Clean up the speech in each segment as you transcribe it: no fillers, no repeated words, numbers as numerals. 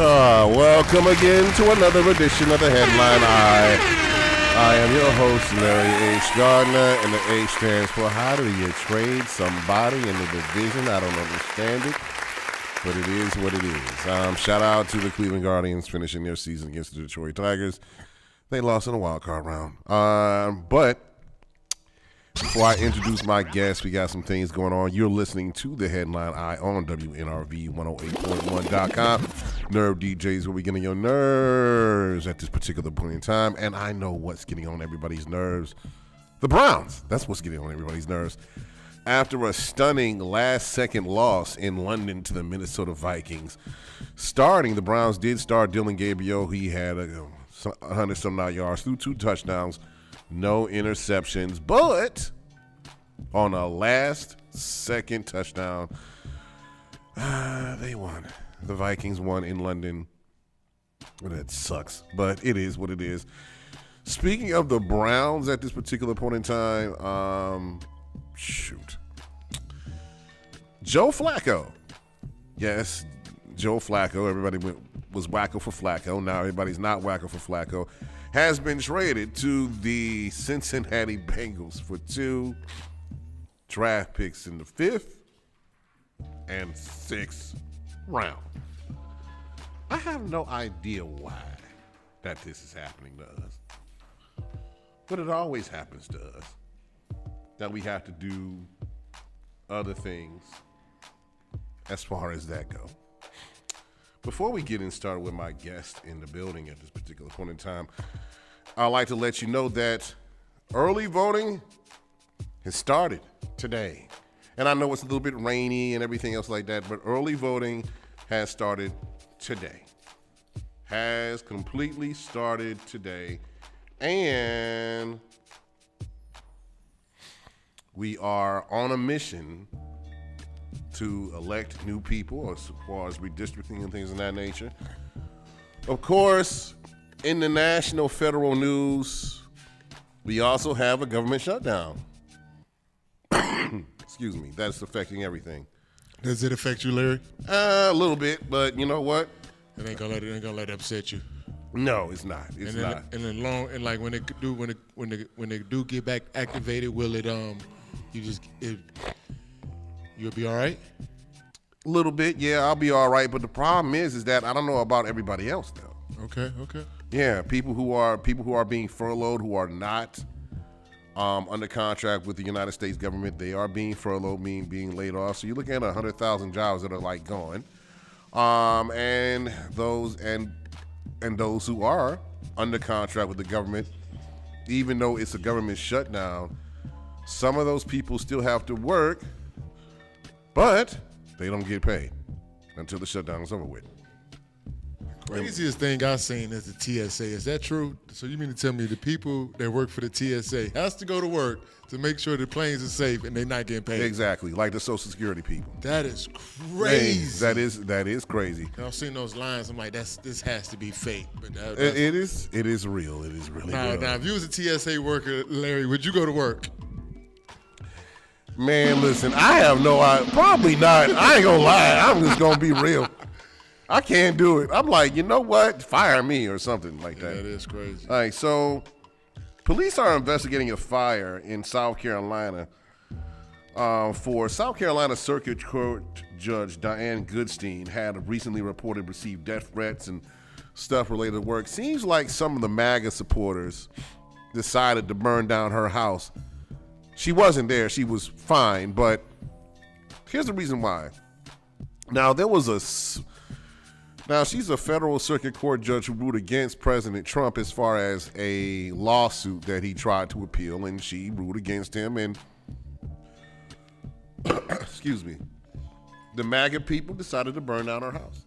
Welcome again to another edition of the Headline Eye. I am your host, Larry H. Gardner, and the H stands for how do you trade somebody in the division? I don't understand it, but it is what it is. Shout out to the Cleveland Guardians finishing their season against the Detroit Tigers. They lost in a wild card round. But before I introduce my guest, we got some things going on. You're listening to the Headline Eye on WNRV 108.1.com. Nerve DJs, where we getting your nerves at this particular point in time. And I know what's getting on everybody's nerves. The Browns. That's what's getting on everybody's nerves. After a stunning last-second loss in London to the Minnesota Vikings, the Browns did start Dylan Gabriel. He had 100-some-odd yards through 2 touchdowns. No interceptions, but on a last-second touchdown, they won. The Vikings won in London. That sucks, but it is what it is. Speaking of the Browns at this particular point in time, Joe Flacco. Yes, Joe Flacco. Everybody was wacko for Flacco. Now everybody's not wacko for Flacco. Has been traded to the Cincinnati Bengals for 2 draft picks in the 5th and 6th round. I have no idea why that this is happening to us, but it always happens to us that we have to do other things as far as that go. Before we get started with my guest in the building at this particular point in time, I'd like to let you know that early voting has started today. And I know it's a little bit rainy and everything else like that, but early voting has started today. Has completely started today. And we are on a mission to elect new people as far as redistricting and things of that nature. Of course, in the national federal news, we also have a government shutdown. Excuse me, that's affecting everything. Does it affect you, Larry? A little bit, but you know what? It ain't gonna let it upset you. No, it's not. It's not. And when they do get back activated, will it you'll be all right? A little bit, yeah, I'll be all right. But the problem is that I don't know about everybody else though. Okay. Yeah, people who are being furloughed, who are not under contract with the United States government, they are being furloughed, meaning being laid off. So you're looking at 100,000 jobs that are like gone, and those who are under contract with the government, even though it's a government shutdown, some of those people still have to work, but they don't get paid until the shutdown is over with. Craziest thing I've seen is the TSA. Is that true? So you mean to tell me the people that work for the TSA has to go to work to make sure the planes are safe and they're not getting paid? Exactly, like the Social Security people. That is crazy. That is crazy. I've seen those lines. I'm like, this has to be fake. But it is real. It is really real. Now, if you was a TSA worker, Larry, would you go to work? Man, listen, I have no idea. Probably not. I ain't gonna lie. I'm just gonna be real. I can't do it. I'm like, you know what? Fire me or something like that. That is crazy. All right, so police are investigating a fire in South Carolina for South Carolina Circuit Court Judge Diane Goodstein had recently reported received death threats and stuff related to work. Seems like some of the MAGA supporters decided to burn down her house. She wasn't there. She was fine, but here's the reason why. Now, she's a federal circuit court judge who ruled against President Trump as far as a lawsuit that he tried to appeal, and she ruled against him. And excuse me, the MAGA people decided to burn down her house.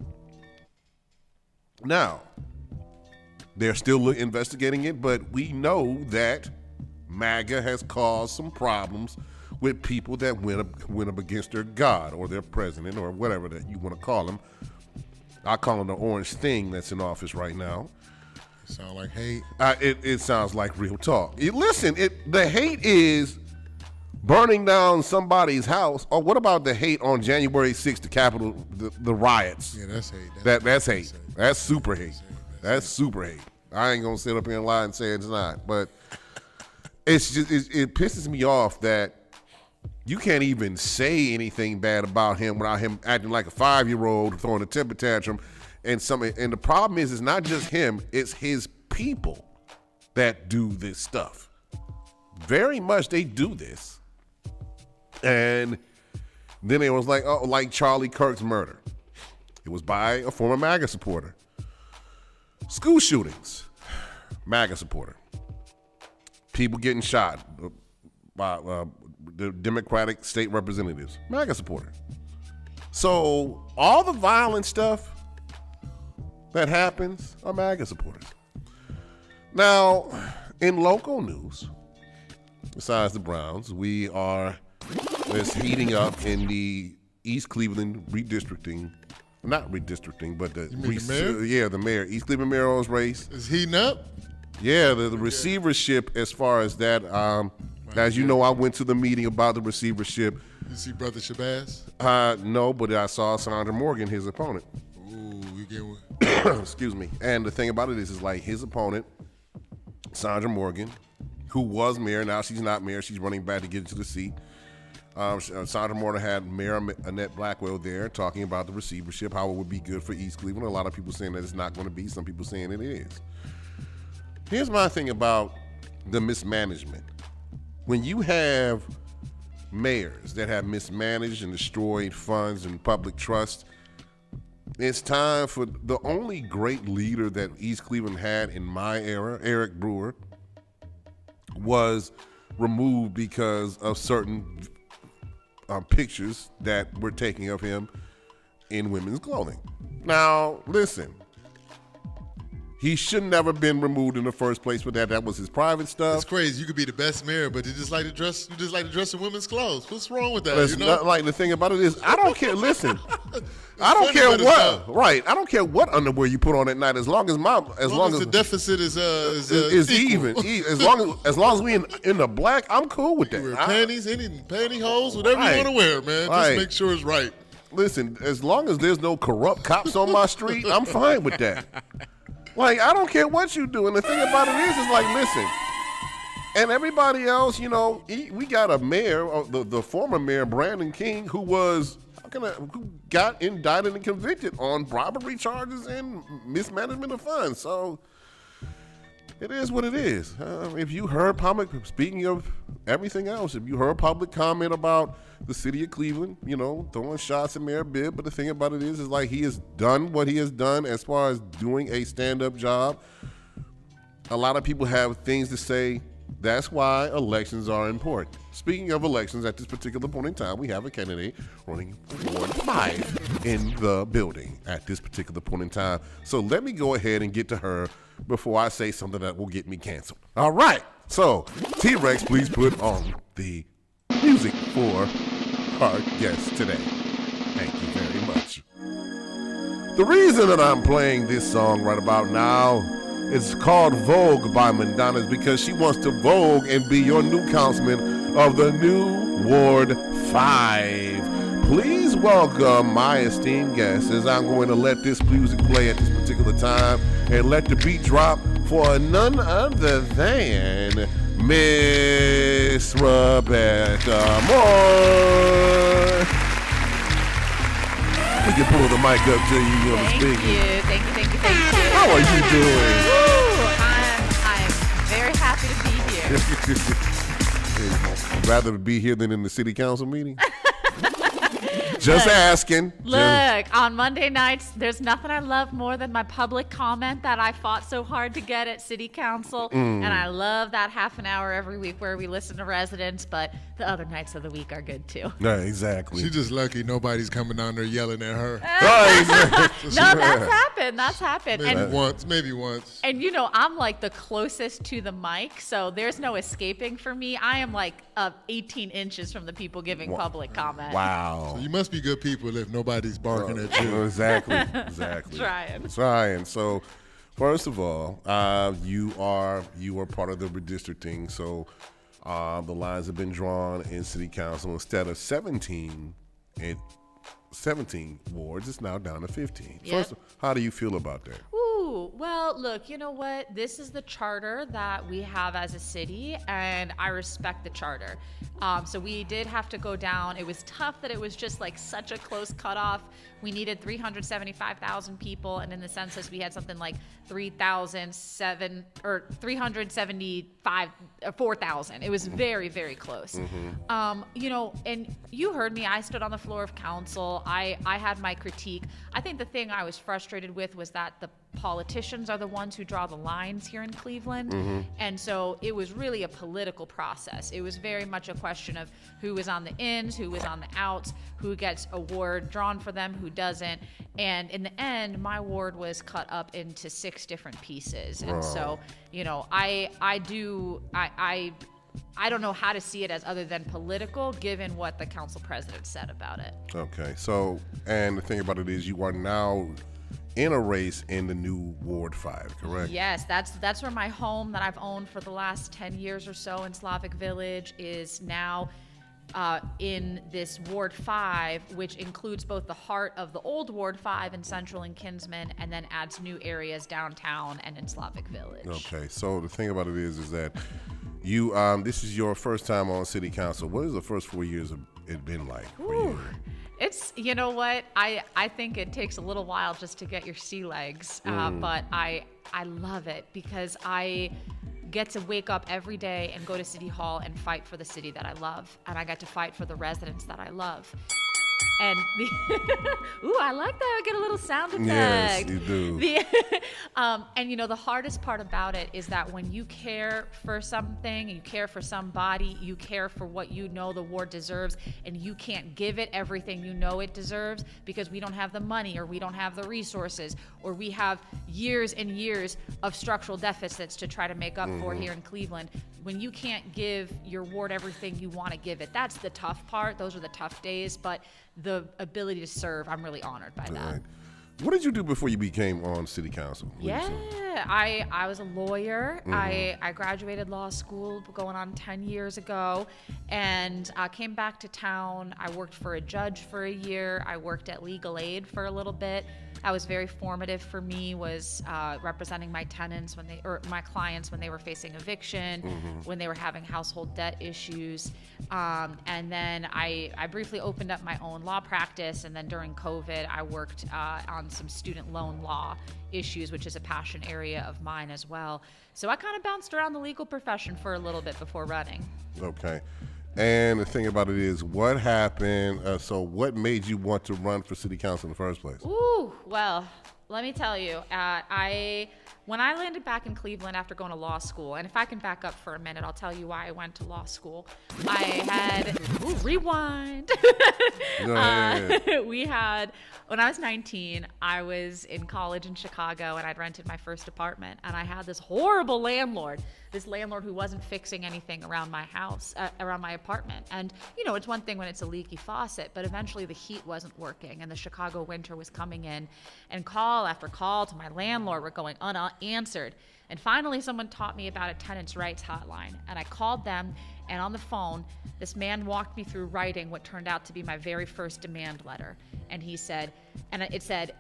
Now, they're still investigating it, but we know that MAGA has caused some problems with people that went up against their God or their president or whatever that you want to call him. I call him the orange thing that's in office right now. Sound like hate? It sounds like real talk. The hate is burning down somebody's house. Or what about the hate on January 6th, the Capitol, the riots? Yeah, that's hate. That's hate. That's super hate. That's super hate. I ain't gonna sit up here and lie and say it's not, but it's just it pisses me off that you can't even say anything bad about him without him acting like a 5-year-old throwing a temper tantrum. And the problem is, it's not just him; it's his people that do this stuff. Very much, they do this, and then it was like, oh, like Charlie Kirk's murder. It was by a former MAGA supporter. School shootings, MAGA supporter. People getting shot by the Democratic state representatives, MAGA supporter. So all the violent stuff that happens are MAGA supporters. Now, in local news, besides the Browns, we are just heating up in the East Cleveland redistricting. Not redistricting, but the mayor? Yeah, the mayor. East Cleveland mayor's race. Is heating up? Yeah, the receivership as far as that. As you know, I went to the meeting about the receivership. You see Brother Shabazz? No, but I saw Sandra Morgan, his opponent. Ooh, you get one. Excuse me. And the thing about it is like his opponent, Sandra Morgan, who was mayor, now she's not mayor. She's running back to get into the seat. Sandra Morgan had Mayor Annette Blackwell there talking about the receivership, how it would be good for East Cleveland. A lot of people saying that it's not going to be. Some people saying it is. Here's my thing about the mismanagement. When you have mayors that have mismanaged and destroyed funds and public trust, it's time for the only great leader that East Cleveland had in my era, Eric Brewer, was removed because of certain pictures that were taken of him in women's clothing. Now, listen, he should never been removed in the first place for that. That was his private stuff. It's crazy. You could be the best mayor, but you just like to dress. You just like to dress in women's clothes. What's wrong with that? Listen, You know? like the thing about it is, I don't care. Listen, I don't care funny, but what. it's not. Right, I don't care what underwear you put on at night, as long as the deficit is equal. even. As long as we in the black, I'm cool with that. You wear panties, any pantyhose, whatever you want to wear, man. Right. Just make sure it's right. Listen, as long as there's no corrupt cops on my street, I'm fine with that. Like, I don't care what you do. And the thing about it is like, listen, and everybody else, you know, we got a mayor, the former mayor, Brandon King, who got indicted and convicted on bribery charges and mismanagement of funds. So it is what it is. If you heard speaking of everything else, if you heard public comment about the city of Cleveland, you know, throwing shots at Mayor Bibb, but the thing about it is like he has done what he has done as far as doing a stand-up job. A lot of people have things to say. That's why elections are important. Speaking of elections, at this particular point in time, we have a candidate running Ward 5 in the building at this particular point in time. So let me go ahead and get to her before I say something that will get me canceled. All right. So, T-Rex, please put on the music for our guest today. Thank you very much. The reason that I'm playing this song right about now, it's called Vogue by Madonna, is because she wants to vogue and be your new councilman of the new Ward 5. Please welcome my esteemed guest, as I'm going to let this music play at this particular time and let the beat drop for none other than Miss Rebecca Moore. We can pull the mic up to you. You know, Thank you. How are you doing? Woo! I'm very happy to be here. Rather be here than in the city council meeting? Just asking. Look, on Monday nights, there's nothing I love more than my public comment that I fought so hard to get at City Council. And I love that half an hour every week where we listen to residents, but the other nights of the week are good too. Yeah, exactly. She's just lucky nobody's coming down there yelling at her. Right. No, that's happened. Maybe once. And you know, I'm like the closest to the mic, so there's no escaping for me. I am like 18 inches from the people giving public comment. Wow. So you must be good people if nobody's barking at you. Exactly. Trying. So, first of all, you are part of the redistricting. So, the lines have been drawn in city council. Instead of 17 17 wards. It's now down to 15. Yep. First, how do you feel about that? Ooh, well, look, you know what? This is the charter that we have as a city, and I respect the charter. So we did have to go down. It was tough that it was just like such a close cutoff. We needed 375,000 people, and in the census, we had something like 4,000. It was very, very close. You know, and you heard me. I stood on the floor of council. I had my critique. I think the thing I was frustrated with was that the politicians are the ones who draw the lines here in Cleveland. And so it was really a political process. It was very much a question of who was on the ins, who was on the outs, who gets a ward drawn for them, who doesn't. And in the end, my ward was cut up into 6 different pieces. And so, you know, I don't know how to see it as other than political, given what the council president said about it. Okay. So, and the thing about it is you are now in a race in the new Ward 5, correct? Yes, that's where my home that I've owned for the last 10 years or so in Slavic Village is now in this Ward 5, which includes both the heart of the old Ward 5 in Central and Kinsman, and then adds new areas downtown and in Slavic Village. Okay. So the thing about it is that you, this is your first time on city council. What has the first 4 years of it been like for you? It's, you know what, I think it takes a little while just to get your sea legs, but I love it because I get to wake up every day and go to City Hall and fight for the city that I love, and I get to fight for the residents that I love. And ooh, I like that. I get a little sound effect. Yes, you do. And you know, the hardest part about it is that when you care for something, you care for somebody, you care for what you know the ward deserves, and you can't give it everything you know it deserves because we don't have the money, or we don't have the resources, or we have years and years of structural deficits to try to make up for here in Cleveland. When you can't give your ward everything you want to give it, that's the tough part. Those are the tough days, but the ability to serve, I'm really honored by that. Right. What did you do before you became on city council? Yeah, I was a lawyer. I graduated law school going on 10 years ago, and came back to town. I worked for a judge for a year. I worked at legal aid for a little bit. That was very formative for me, was representing my tenants my clients when they were facing eviction, when they were having household debt issues. And then I briefly opened up my own law practice, and then during COVID, I worked on some student loan law issues, which is a passion area of mine as well. So I kind of bounced around the legal profession for a little bit before running. Okay. And the thing about it is, what happened? So what made you want to run for city council in the first place? Ooh, well, let me tell you, when I landed back in Cleveland after going to law school, and if I can back up for a minute, I'll tell you why I went to law school. I had, rewind. Go ahead. We had, when I was 19, I was in college in Chicago, and I'd rented my first apartment, and I had this horrible landlord who wasn't fixing anything around my house, around my apartment. And, you know, it's one thing when it's a leaky faucet, but eventually the heat wasn't working, and the Chicago winter was coming in, and call after call to my landlord were going unanswered. And finally, someone taught me about a tenants' rights hotline, and I called them, and on the phone, this man walked me through writing what turned out to be my very first demand letter. And he said, and it said,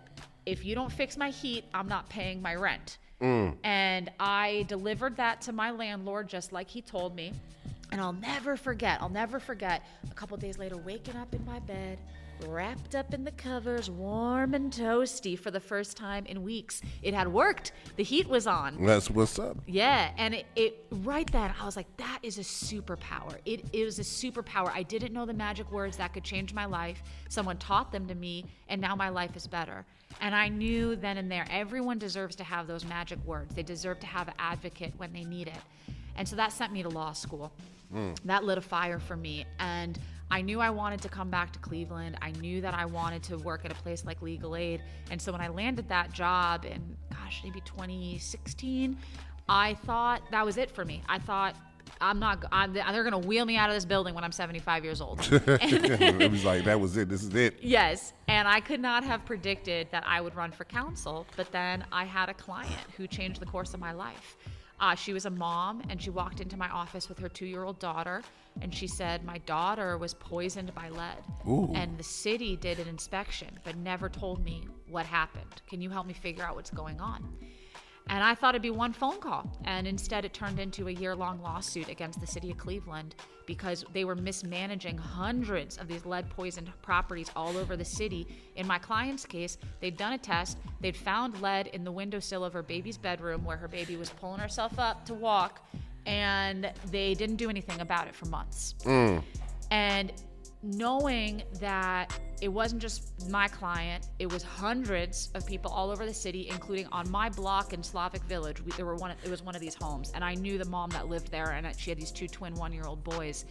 if you don't fix my heat, I'm not paying my rent. And I delivered that to my landlord just like he told me. And I'll never forget, a couple days later, waking up in my bed, wrapped up in the covers, warm and toasty for the first time in weeks. It had worked. The heat was on. That's what's up. Yeah, and it right then, I was like, that is a superpower. It was a superpower. I didn't know the magic words that could change my life. Someone taught them to me, and now my life is better. And I knew then and there, everyone deserves to have those magic words. They deserve to have an advocate when they need it. And so that sent me to law school. That lit a fire for me. And I knew I wanted to come back to Cleveland. I knew that I wanted to work at a place like Legal Aid. And so when I landed that job in, maybe 2016, I thought that was it for me. I thought, they're going to wheel me out of this building when I'm 75 years old. It was like, that was it. This is it. Yes. And I could not have predicted that I would run for council, but then I had a client who changed the course of my life. She was a mom, and she walked into my office with her 2-year-old daughter, and she said, my daughter was poisoned by lead. Ooh. And the city did an inspection, but never told me what happened. Can you help me figure out what's going on? And I thought it'd be one phone call. And instead it turned into a year-long lawsuit against the city of Cleveland because they were mismanaging hundreds of these lead-poisoned properties all over the city. In my client's case, they'd done a test. They'd found lead in the windowsill of her baby's bedroom where her baby was pulling herself up to walk, and they didn't do anything about it for months. And knowing that it wasn't just my client, it was hundreds of people all over the city, including on my block in Slavic Village. It was one of these homes, and I knew the mom that lived there, and she had these 2 twin 1-year-old boys,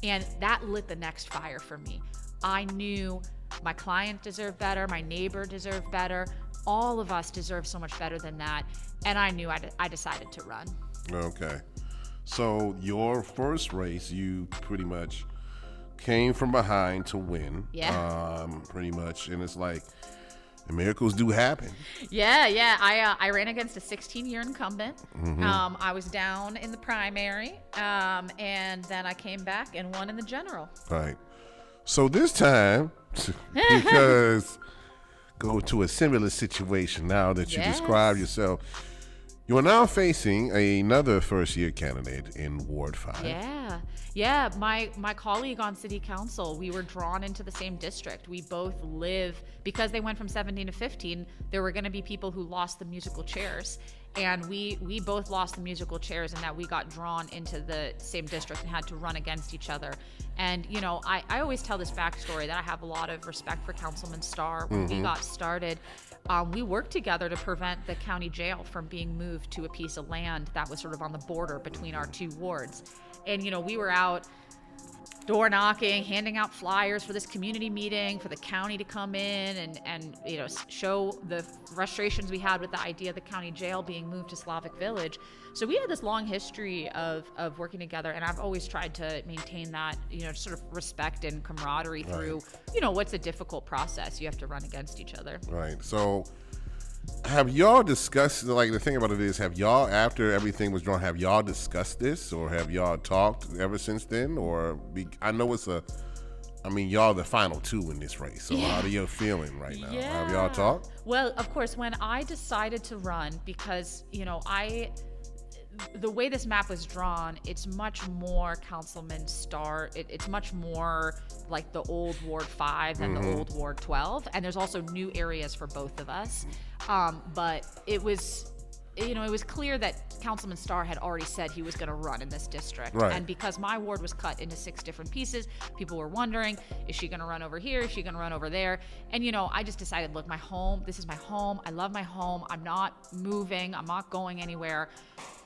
and that lit the next fire for me. I knew my client deserved better, my neighbor deserved better, all of us deserve so much better than that, and I knew I decided to run. Okay. So your first race, you pretty much came from behind to win. Yeah. Pretty much. And it's like, miracles do happen. Yeah. I ran against a 16-year incumbent. I was down in the primary, and then I came back and won in the general. Right. So this time, because go to a similar situation now that you describe yourself, you are now facing another first-year candidate in Ward 5. Yeah. My colleague on city council, we were drawn into the same district. We both live, because they went from 17 to 15, there were going to be people who lost the musical chairs. And we both lost the musical chairs, and that we got drawn into the same district and had to run against each other. And, you know, I always tell this backstory that I have a lot of respect for Councilman Starr. When we got started, we worked together to prevent the county jail from being moved to a piece of land that was sort of on the border between our 2 wards. And, you know, we were out door knocking, handing out flyers for this community meeting for the county to come in and you know, show the frustrations we had with the idea of the county jail being moved to Slavic Village. So we had this long history of working together, and I've always tried to maintain that, you know, sort of respect and camaraderie through, you know, what's a difficult process. You have to run against each other. Right. So have y'all discussed, like, the thing about it is, have y'all, after everything was drawn, have y'all discussed this, or have y'all talked ever since then? Or I know y'all the final 2 in this race, so how are you feeling right now? Have y'all talked? Well, of course, when I decided to run, because, you know, the way this map was drawn, it's much more Councilman Starr. It's much more like the old Ward 5 than the old Ward 12. And there's also new areas for both of us. But it was, you know, it was clear that Councilman Starr had already said he was going to run in this district. Right. And because my ward was cut into 6 different pieces, people were wondering, is she going to run over here? Is she going to run over there? And, you know, I just decided, look, this is my home. I love my home. I'm not moving. I'm not going anywhere.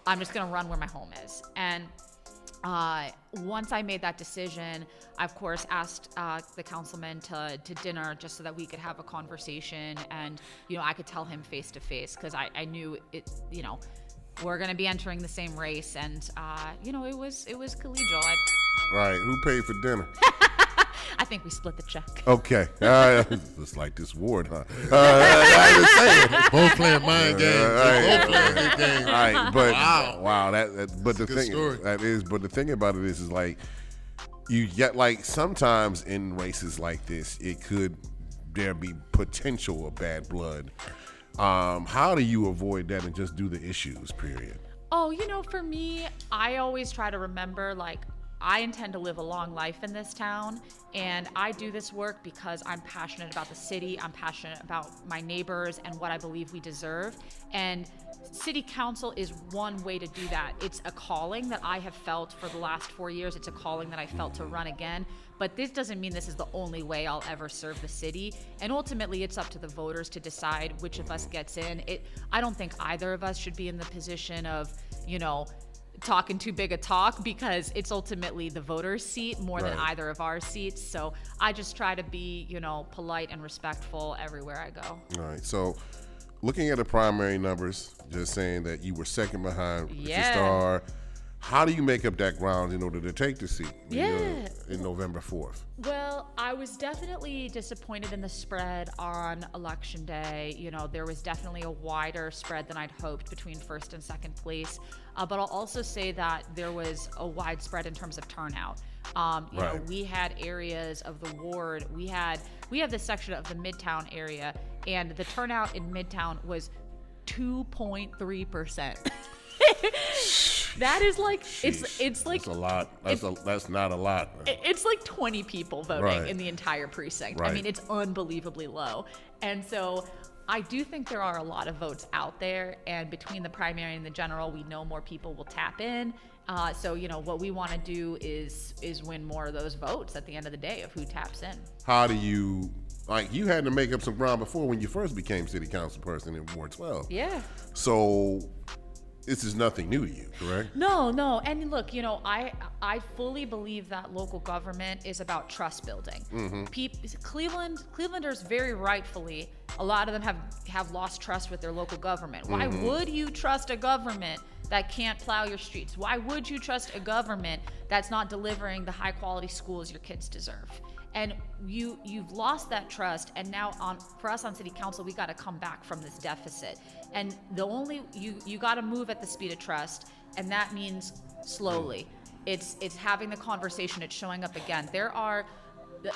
I'm just going to run where my home is. And once I made that decision, I, of course, asked the councilman to dinner just so that we could have a conversation and, you know, I could tell him face to face, because I knew it, you know, we're going to be entering the same race. And, you know, it was collegial. Right. Who paid for dinner? I think we split the check. Okay. It's like this ward, huh? I was saying. Both playing mind games. Both playing good games. Right. But wow. But the good thing story. But the thing about it is like, you get, like, sometimes in races like this, there be potential of bad blood. How do you avoid that and just do the issues, period? Oh, you know, for me, I always try to remember, like, I intend to live a long life in this town, and I do this work because I'm passionate about the city. I'm passionate about my neighbors and what I believe we deserve. And city council is one way to do that. It's a calling that I have felt for the last 4 years. It's a calling that I felt to run again. But this doesn't mean this is the only way I'll ever serve the city. And ultimately, it's up to the voters to decide which of us gets in. I don't think either of us should be in the position of, you know, talking too big a talk, because it's ultimately the voter's seat more than either of our seats. So I just try to be, you know, polite and respectful everywhere I go. All right. So looking at the primary numbers, just saying that you were second behind Mr. Starr, how do you make up that ground in order to take the seat in November 4th? Well, Well, I was definitely disappointed in the spread on election day. You know, there was definitely a wider spread than I'd hoped between first and second place. But I'll also say that there was a wide spread in terms of turnout. You know, we had areas of the ward. We have this section of the Midtown area, and the turnout in Midtown was 2.3%. That is like it's like that's a lot. That's not a lot. It's like 20 people voting in the entire precinct. Right. I mean, it's unbelievably low. And so I do think there are a lot of votes out there, and between the primary and the general, we know more people will tap in. So, you know, what we want to do is win more of those votes at the end of the day of who taps in. How do you, like, you had to make up some ground before when you first became city council person in Ward 12. Yeah. So this is nothing new to you, correct? No. And look, you know, I fully believe that local government is about trust building. Clevelanders very rightfully, a lot of them have lost trust with their local government. Why would you trust a government that can't plow your streets? Why would you trust a government that's not delivering the high quality schools your kids deserve? And you've lost that trust, and now for us on city council, we got to come back from this deficit. And you got to move at the speed of trust, and that means slowly. It's having the conversation. It's showing up again. There are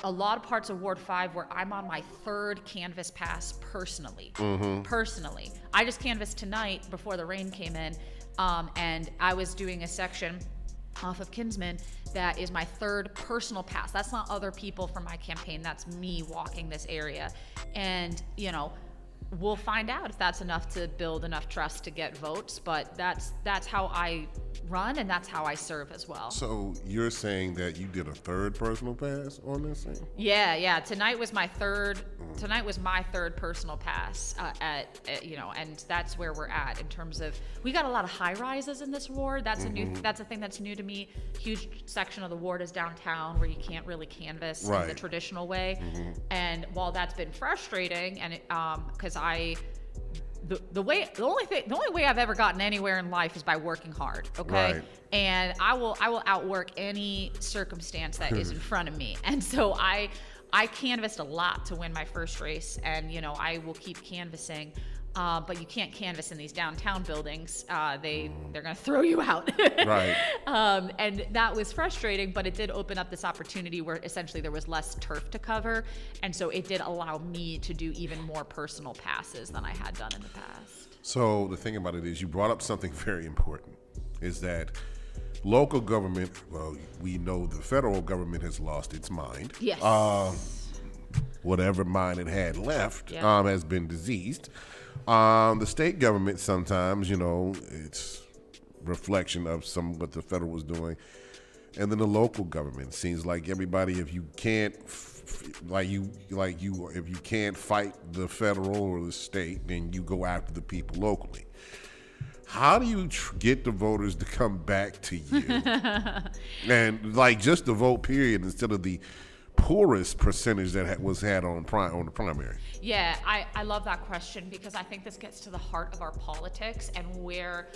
a lot of parts of Ward 5 where I'm on my third canvas pass personally. Personally, I just canvassed tonight before the rain came in, and I was doing a section off of Kinsman that is my third personal pass. That's not other people from my campaign. That's me walking this area. And, you know, we'll find out if that's enough to build enough trust to get votes, but that's how I run, and that's how I serve as well. So you're saying that you did a third personal pass on this thing? Yeah. Tonight was my third personal pass you know, and that's where we're at in terms of, we got a lot of high rises in this ward. That's that's a thing that's new to me. Huge section of the ward is downtown where you can't really canvass in the traditional way. And while that's been frustrating, and because the only way I've ever gotten anywhere in life is by working hard, okay? Right. And I will outwork any circumstance that is in front of me. And so I canvassed a lot to win my first race, and you know, I will keep canvassing. But you can't canvass in these downtown buildings. They're gonna throw you out. Right. And that was frustrating, but it did open up this opportunity where essentially there was less turf to cover. And so it did allow me to do even more personal passes than I had done in the past. So the thing about it is, you brought up something very important, is that local government, well, we know the federal government has lost its mind. Yes. Whatever mind it had left has been diseased. The state government sometimes, you know, it's reflection of some what the federal was doing, and then the local government seems like everybody. If you can't, if you can't fight the federal or the state, then you go after the people locally. How do you get the voters to come back to you, and like just the vote period instead of the poorest percentage that was had on the primary? Yeah, I love that question, because I think this gets to the heart of our politics, and where,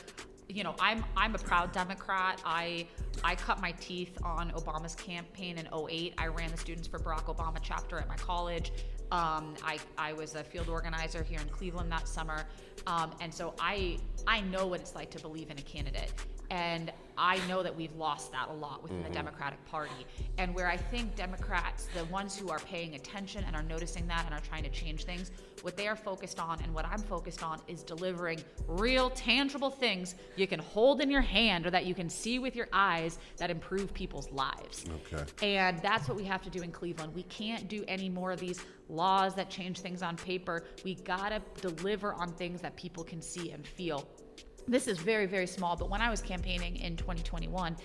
you know, I'm a proud Democrat. I cut my teeth on Obama's campaign in 2008. I ran the Students for Barack Obama chapter at my college. I was a field organizer here in Cleveland that summer. And so I know what it's like to believe in a candidate. And I know that we've lost that a lot within the Democratic Party. And where I think Democrats, the ones who are paying attention and are noticing that and are trying to change things, what they are focused on and what I'm focused on is delivering real, tangible things you can hold in your hand or that you can see with your eyes that improve people's lives. Okay. And that's what we have to do in Cleveland. We can't do any more of these laws that change things on paper. We gotta deliver on things that people can see and feel. This is very, very small, but when I was campaigning in 2021,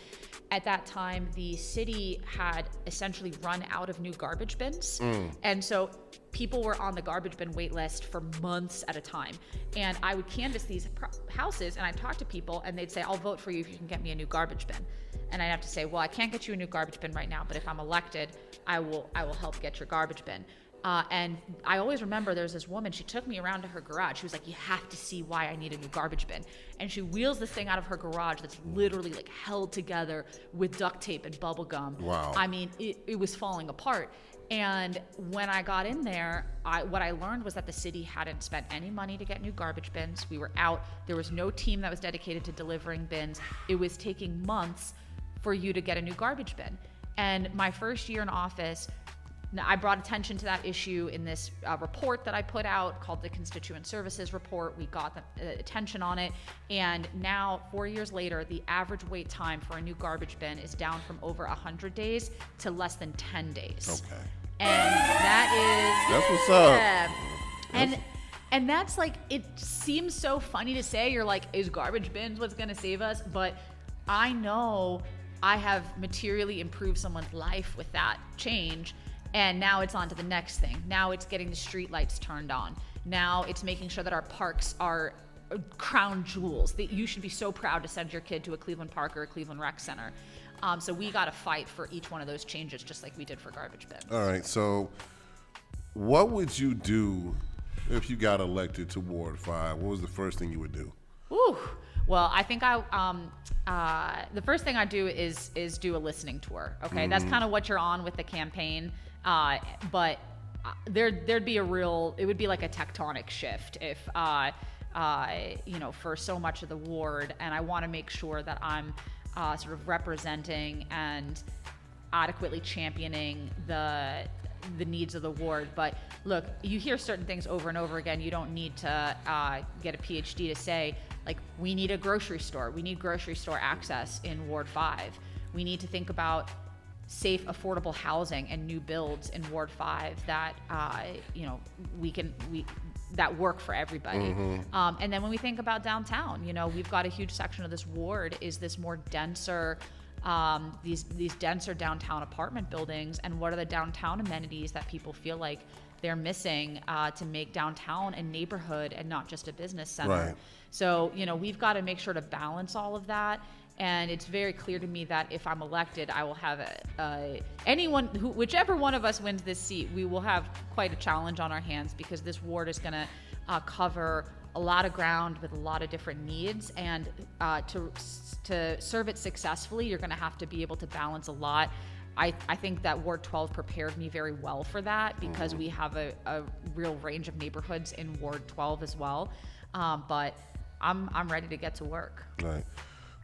at that time, the city had essentially run out of new garbage bins. And so people were on the garbage bin wait list for months at a time. And I would canvass these houses, and I'd talk to people, and they'd say, I'll vote for you if you can get me a new garbage bin. And I'd have to say, well, I can't get you a new garbage bin right now, but if I'm elected, I will help get your garbage bin. And I always remember there's this woman, she took me around to her garage. She was like, you have to see why I need a new garbage bin. And she wheels this thing out of her garage that's literally like held together with duct tape and bubble gum. Wow. I mean, it was falling apart. And when I got in there, what I learned was that the city hadn't spent any money to get new garbage bins. We were out. There was no team that was dedicated to delivering bins. It was taking months for you to get a new garbage bin. And my first year in office, I brought attention to that issue in this report that I put out called the Constituent Services Report. We got the attention on it. And now, 4 years later, the average wait time for a new garbage bin is down from over 100 days to less than 10 days. Okay. And That's what's up. Yeah. And that's like, it seems so funny to say. You're like, is garbage bins what's going to save us? But I know I have materially improved someone's life with that change. And now it's on to the next thing. Now it's getting the street lights turned on. Now it's making sure that our parks are crown jewels. That you should be so proud to send your kid to a Cleveland Park or a Cleveland Rec Center. So we got to fight for each one of those changes, just like we did for garbage bins. All right. So, what would you do if you got elected to Ward 5? What was the first thing you would do? Ooh. Well, I think the first thing I do is do a listening tour. Okay, that's kind of what you're on with the campaign. But there'd be it would be like a tectonic shift if for so much of the ward, and I want to make sure that I'm sort of representing and adequately championing the needs of the ward. But look, you hear certain things over and over again. You don't need to get a PhD to say, like, we need a grocery store. We need grocery store access in Ward 5. We need to think about safe, affordable housing and new builds in Ward 5 that that work for everybody. And then when we think about downtown, we've got a huge section of this ward is this more denser, these denser downtown apartment buildings, and what are the downtown amenities that people feel like they're missing to make downtown a neighborhood and not just a business center. Right. So, we've got to make sure to balance all of that. And it's very clear to me that if I'm elected, I will have whichever one of us wins this seat, we will have quite a challenge on our hands, because this ward is going to cover a lot of ground with a lot of different needs. And to serve it successfully, you're going to have to be able to balance a lot. I think that Ward 12 prepared me very well for that, because we have a real range of neighborhoods in Ward 12 as well. But I'm ready to get to work. Right.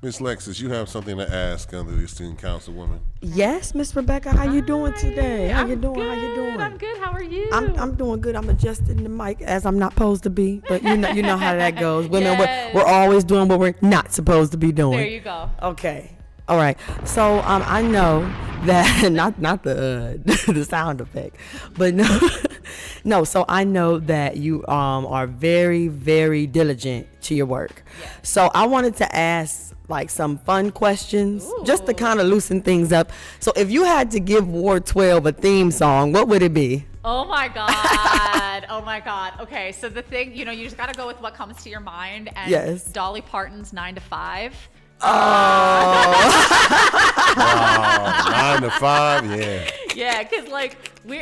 Miss Lexus, you have something to ask under the esteemed councilwoman. Yes, Miss Rebecca, how you doing today? How you doing? Good. How you doing? I'm good. How are you? I'm doing good. I'm adjusting the mic as I'm not supposed to be, but you know how that goes. Women, Yes. we're always doing what we're not supposed to be doing. There you go. Okay. All right. So I know that not the the sound effect, but no. So I know that you are very, very diligent to your work. Yes. So I wanted to ask like some fun questions just to kind of loosen things up. So if you had to give Ward 12 a theme song, what would it be? Oh my God. Oh my God. Okay. So the thing, you just got to go with what comes to your mind. And Yes. Dolly Parton's 9 to 5. Wow, 9 to 5, yeah. Yeah, because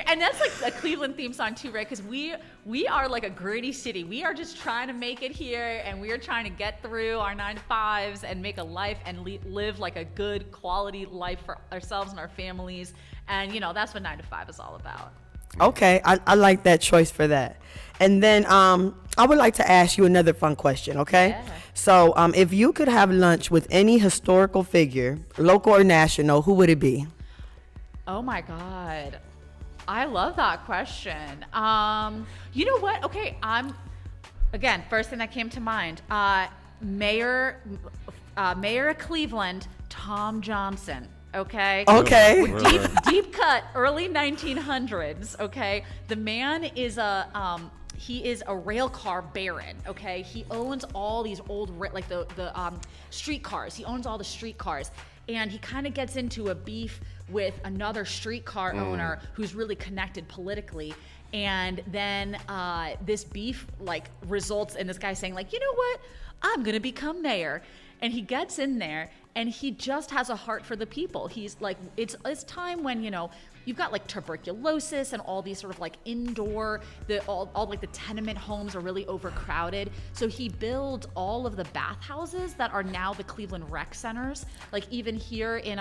and that's like a Cleveland theme song too, right? Because we are like a gritty city. We are just trying to make it here, and we are trying to get through our 9 to 5s and make a life and live like a good quality life for ourselves and our families. And that's what 9 to 5 is all about. Okay, I like that choice for that. And then I would like to ask you another fun question, okay? Yeah. So if you could have lunch with any historical figure, local or national, who would it be? Oh my God. I love that question. You know what? Okay, again, first thing that came to mind, Mayor of Cleveland, Tom Johnson. Okay. Okay. Deep cut, early 1900s. Okay. The man is he is a rail car baron. Okay. He owns all these old the streetcars. He owns all the streetcars, and he kind of gets into a beef with another streetcar owner who's really connected politically. And then this beef results in this guy saying you know what? I'm gonna become mayor. And he gets in there, and he just has a heart for the people. He's like, it's time when you've got like tuberculosis and all these sort of like indoor, all like the tenement homes are really overcrowded. So he built all of the bathhouses that are now the Cleveland rec centers. Like even here in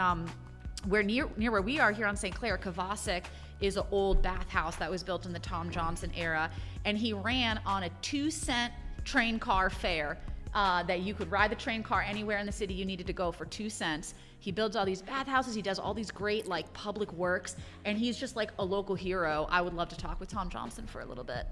where near where we are here on St. Clair, Kavasik is an old bathhouse that was built in the Tom Johnson era, and he ran on a 2-cent train car fare. That you could ride the train car anywhere in the city you needed to go for 2 cents. He builds all these bathhouses. He does all these great like public works, and he's just like a local hero. I would love to talk with Tom Johnson for a little bit.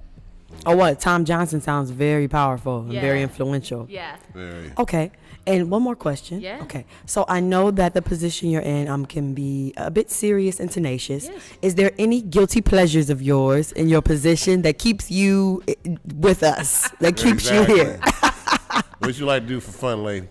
Oh, what? Tom Johnson sounds very powerful and Yeah. very influential. Yeah. Very. Okay. And one more question. Yeah. Okay. So I know that the position you're in can be a bit serious and tenacious. Yes. Is there any guilty pleasures of yours in your position that keeps you with us, that keeps you here? What you like to do for fun, lady?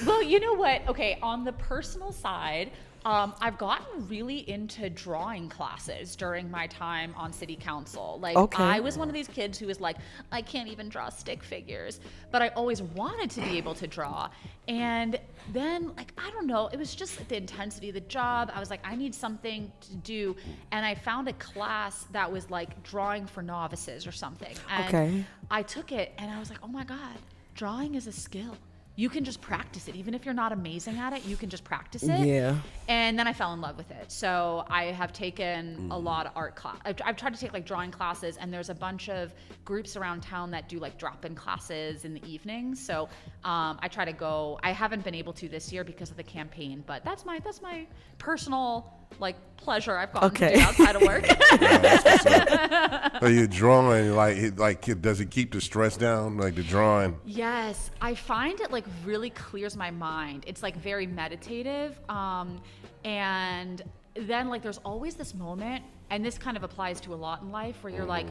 Well, you know what? Okay, on the personal side, I've gotten really into drawing classes during my time on city council. Like, Okay. I was one of these kids who was like, I can't even draw stick figures, but I always wanted to be able to draw. And then, like, I don't know, it was just the intensity of the job. I was like, I need something to do. And I found a class that was like drawing for novices or something. And Okay. I took it and I was like, oh my God, drawing is a skill. You can just practice it. Even if you're not amazing at it, you can just practice it. Yeah. And then I fell in love with it. So I have taken a lot of art class. I've tried to take like drawing classes, and there's a bunch of groups around town that do like drop-in classes in the evenings. So I try to go. I haven't been able to this year because of the campaign, but that's my personal like pleasure I've gotten to do outside of work. So you're drawing, does it keep the stress down, like the drawing? Yes, I find it like really clears my mind. It's like very meditative. And then like there's always this moment, and this kind of applies to a lot in life, where you're like,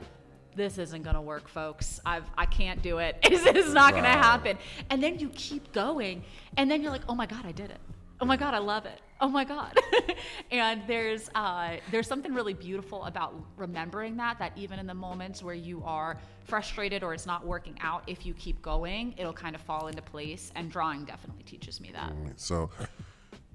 this isn't gonna work, folks. I can't do it. It's not gonna happen. And then you keep going, and then you're like, oh my God, I did it. Oh my God, I love it. Oh my God. And there's something really beautiful about remembering that even in the moments where you are frustrated or it's not working out, if you keep going, it'll kind of fall into place. And drawing definitely teaches me that. So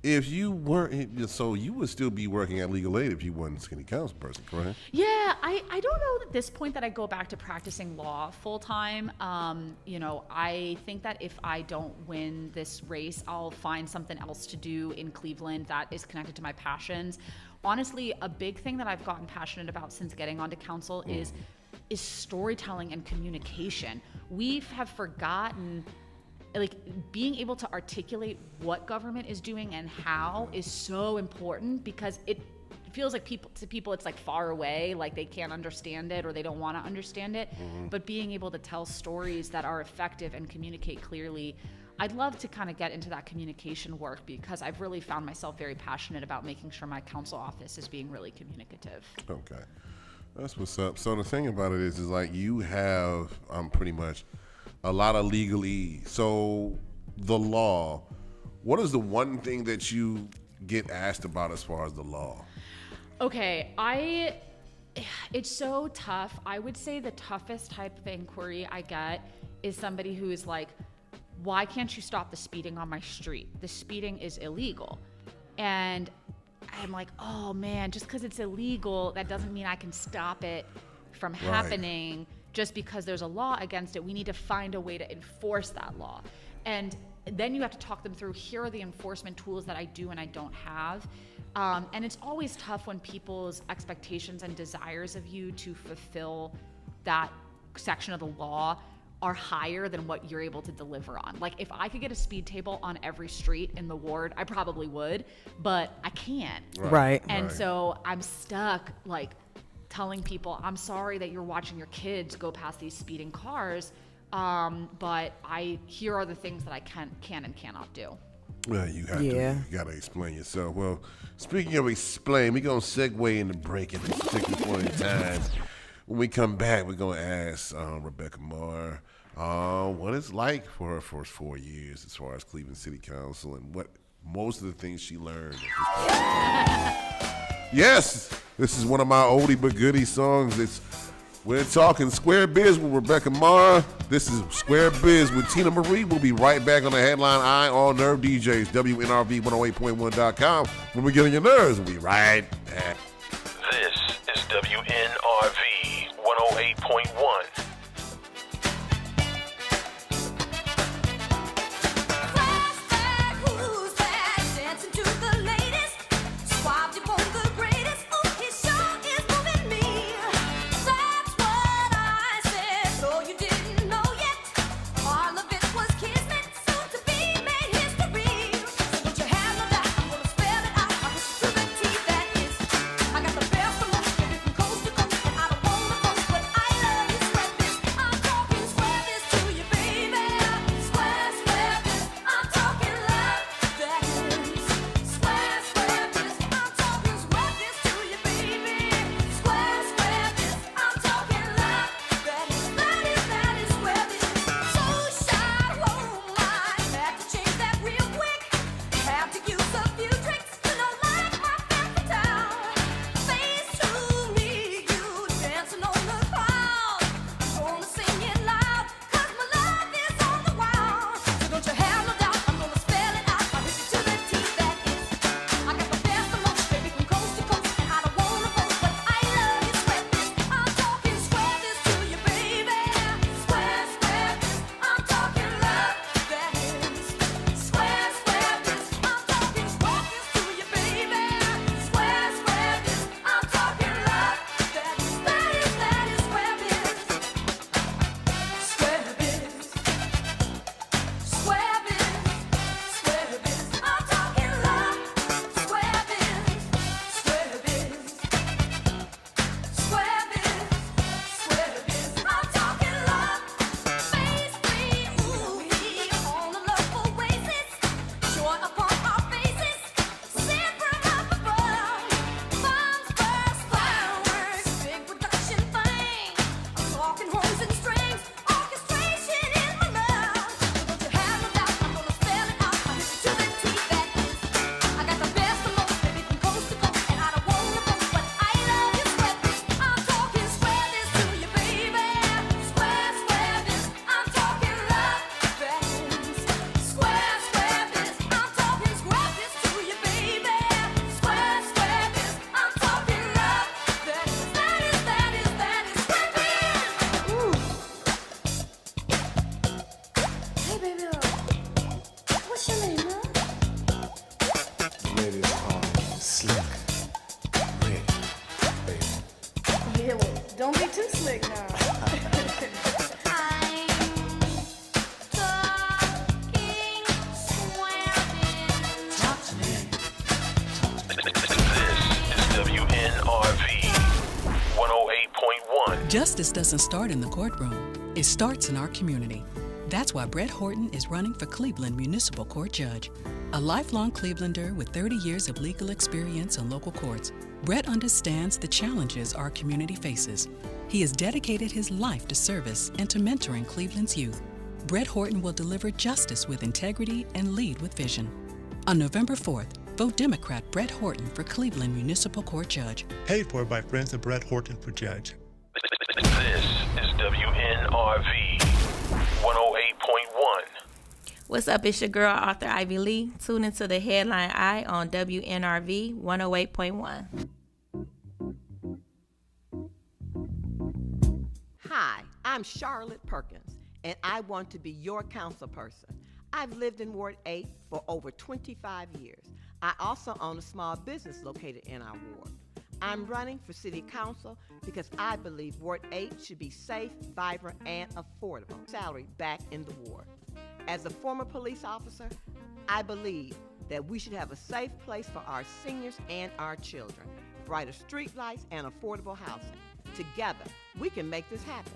if you weren't, so you would still be working at Legal Aid if you weren't a city council person, correct? Yeah, I don't know at this point that I go back to practicing law full time. I think that if I don't win this race, I'll find something else to do in Cleveland that is connected to my passions. Honestly, a big thing that I've gotten passionate about since getting onto council is storytelling and communication. We have forgotten, like, being able to articulate what government is doing and how is so important, because it feels like to people it's like far away, like they can't understand it or they don't want to understand it. But being able to tell stories that are effective and communicate clearly, I'd love to kind of get into that communication work, because I've really found myself very passionate about making sure my council office is being really communicative. Okay, that's what's up. So the thing about it is like you have pretty much a lot of legalese. So the law, what is the one thing that you get asked about as far as the law? Okay, it's so tough. I would say the toughest type of inquiry I get is somebody who is like, why can't you stop the speeding on my street? The speeding is illegal. And I'm like, oh man, just because it's illegal, that doesn't mean I can stop it from happening. Just because there's a law against it, we need to find a way to enforce that law. And then you have to talk them through, here are the enforcement tools that I do and I don't have. And it's always tough when people's expectations and desires of you to fulfill that section of the law are higher than what you're able to deliver on. Like, if I could get a speed table on every street in the ward, I probably would, but I can't. Right. And so I'm stuck, like, telling people, I'm sorry that you're watching your kids go past these speeding cars, but here are the things that I can and cannot do. Well, you have to. You gotta explain yourself. Well, speaking of explain, we're gonna segue into break at this particular point in time. When we come back, we're gonna ask Rebecca Maurer what it's like for her first 4 years as far as Cleveland City Council, and what most of the things she learned. Yes, this is one of my oldie but goodie songs. It's We're talking Square Biz with Rebecca Maurer. This is Square Biz with Tina Marie. We'll be right back on the headline Eye on Nerve DJs, WNRV108.1.com. When we get on your nerves, we'll be right back. This is WNRV 108.1. Justice doesn't start in the courtroom. It starts in our community. That's why Brett Horton is running for Cleveland Municipal Court Judge. A lifelong Clevelander with 30 years of legal experience in local courts, Brett understands the challenges our community faces. He has dedicated his life to service and to mentoring Cleveland's youth. Brett Horton will deliver justice with integrity and lead with vision. On November 4th, vote Democrat Brett Horton for Cleveland Municipal Court Judge. Paid for by friends of Brett Horton for Judge. This is WNRV 108.1. What's up? It's your girl, Author Ivy Lee. Tune into the Headline Eye on WNRV 108.1. Hi, I'm Charlotte Perkins, and I want to be your council person. I've lived in Ward 8 for over 25 years. I also own a small business located in our ward. I'm running for city council because I believe Ward 8 should be safe, vibrant, and affordable. Salary back in the ward. As a former police officer, I believe that we should have a safe place for our seniors and our children, brighter streetlights, and affordable housing. Together, we can make this happen.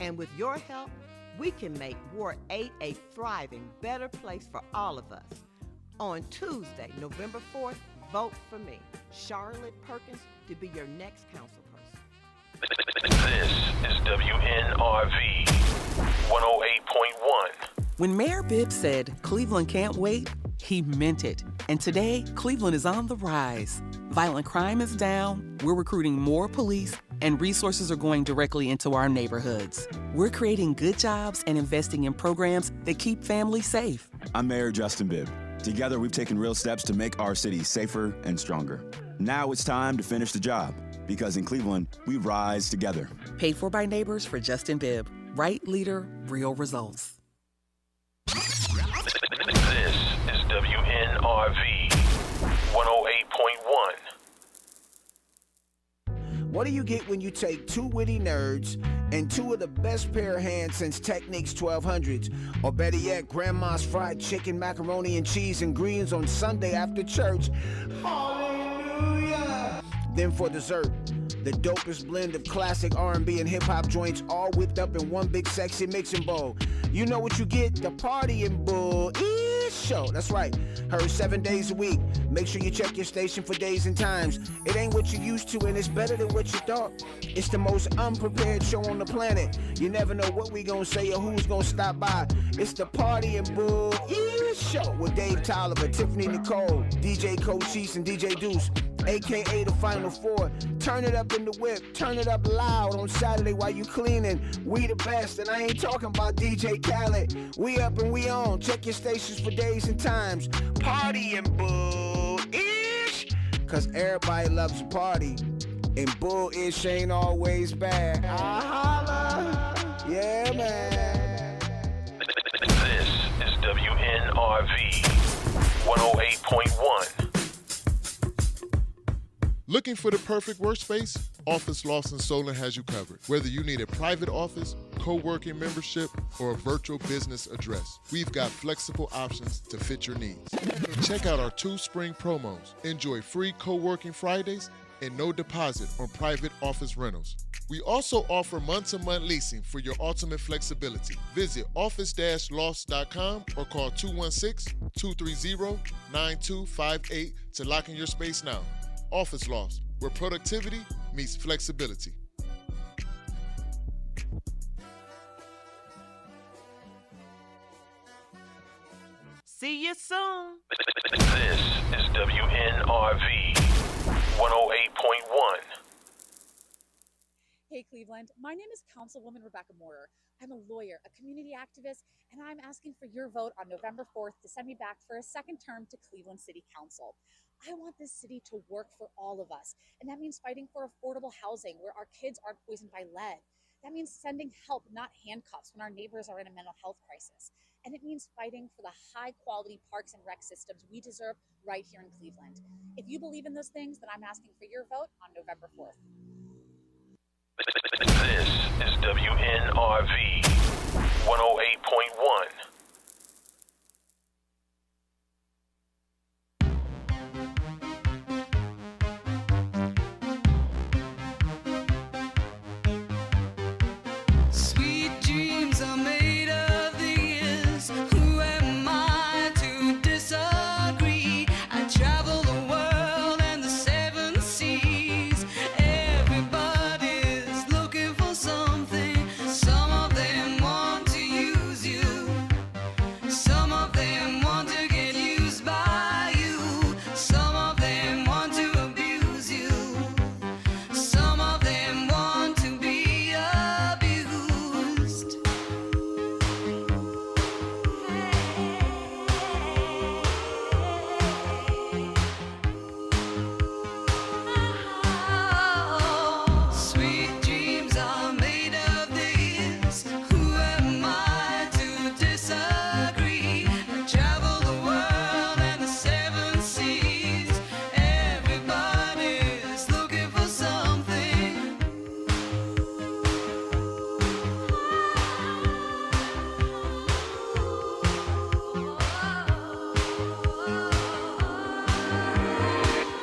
And with your help, we can make Ward 8 a thriving, better place for all of us. On Tuesday, November 4th, vote for me, Charlotte Perkins, to be your next council person. This is WNRV 108.1. When Mayor Bibb said Cleveland can't wait, he meant it. And today, Cleveland is on the rise. Violent crime is down, we're recruiting more police, and resources are going directly into our neighborhoods. We're creating good jobs and investing in programs that keep families safe. I'm Mayor Justin Bibb. Together, we've taken real steps to make our city safer and stronger. Now it's time to finish the job, because in Cleveland, we rise together. Paid for by neighbors for Justin Bibb. Right leader, real results. This is WNRV 108.1. What do you get when you take two witty nerds and two of the best pair of hands since Techniques 1200s? Or better yet, Grandma's fried chicken, macaroni and cheese, and greens on Sunday after church. Hallelujah! Then for dessert, the dopest blend of classic R&B and hip-hop joints all whipped up in one big sexy mixing bowl. You know what you get? The Party and Bull Show. That's right. Heard 7 days a week. Make sure you check your station for days and times. It ain't what you used to, and it's better than what you thought. It's the most unprepared show on the planet. You never know what we gonna say or who's gonna stop by. It's the Party and Bull Show with Dave Tolliver, Tiffany Nicole, DJ Cochise, and DJ Deuce, aka the Final Four. Turn it up in the whip, turn it up loud on Saturday while you cleaning. We the best, and I ain't talking about DJ Khaled. We up and we on. Check your stations for days and times. Party and Bull-ish, cause everybody loves a party, and Bull-ish ain't always bad. I holla, yeah man. This is WNRV 108.1. Looking for the perfect workspace? Office Lawson Solon has you covered. Whether you need a private office, co-working membership, or a virtual business address, we've got flexible options to fit your needs. Check out our 2 spring promos. Enjoy free co-working Fridays and no deposit on private office rentals. We also offer month-to-month leasing for your ultimate flexibility. Visit office-loss.com or call 216-230-9258 to lock in your space now. Office Loss, where productivity meets flexibility. See you soon. This is WNRV 108.1. Hey Cleveland, my name is Councilwoman Rebecca Maurer. I'm a lawyer, a community activist, and I'm asking for your vote on November 4th to send me back for a second term to Cleveland City Council. I want this city to work for all of us, and that means fighting for affordable housing where our kids aren't poisoned by lead. That means sending help, not handcuffs, when our neighbors are in a mental health crisis. And it means fighting for the high-quality parks and rec systems we deserve right here in Cleveland. If you believe in those things, then I'm asking for your vote on November 4th. This is WNRV 108.1. Sweet dreams are made of these. Who am I to disagree? I travel the world and the 7 seas. Everybody's looking for something. Some of them want to use you. Some of them want to get used by you. Some of them want to abuse you. Some of them want to be abused. Sweet dreams are made of this. Who am I to disagree? I travel the world and the 7 seas. Everybody's looking for something.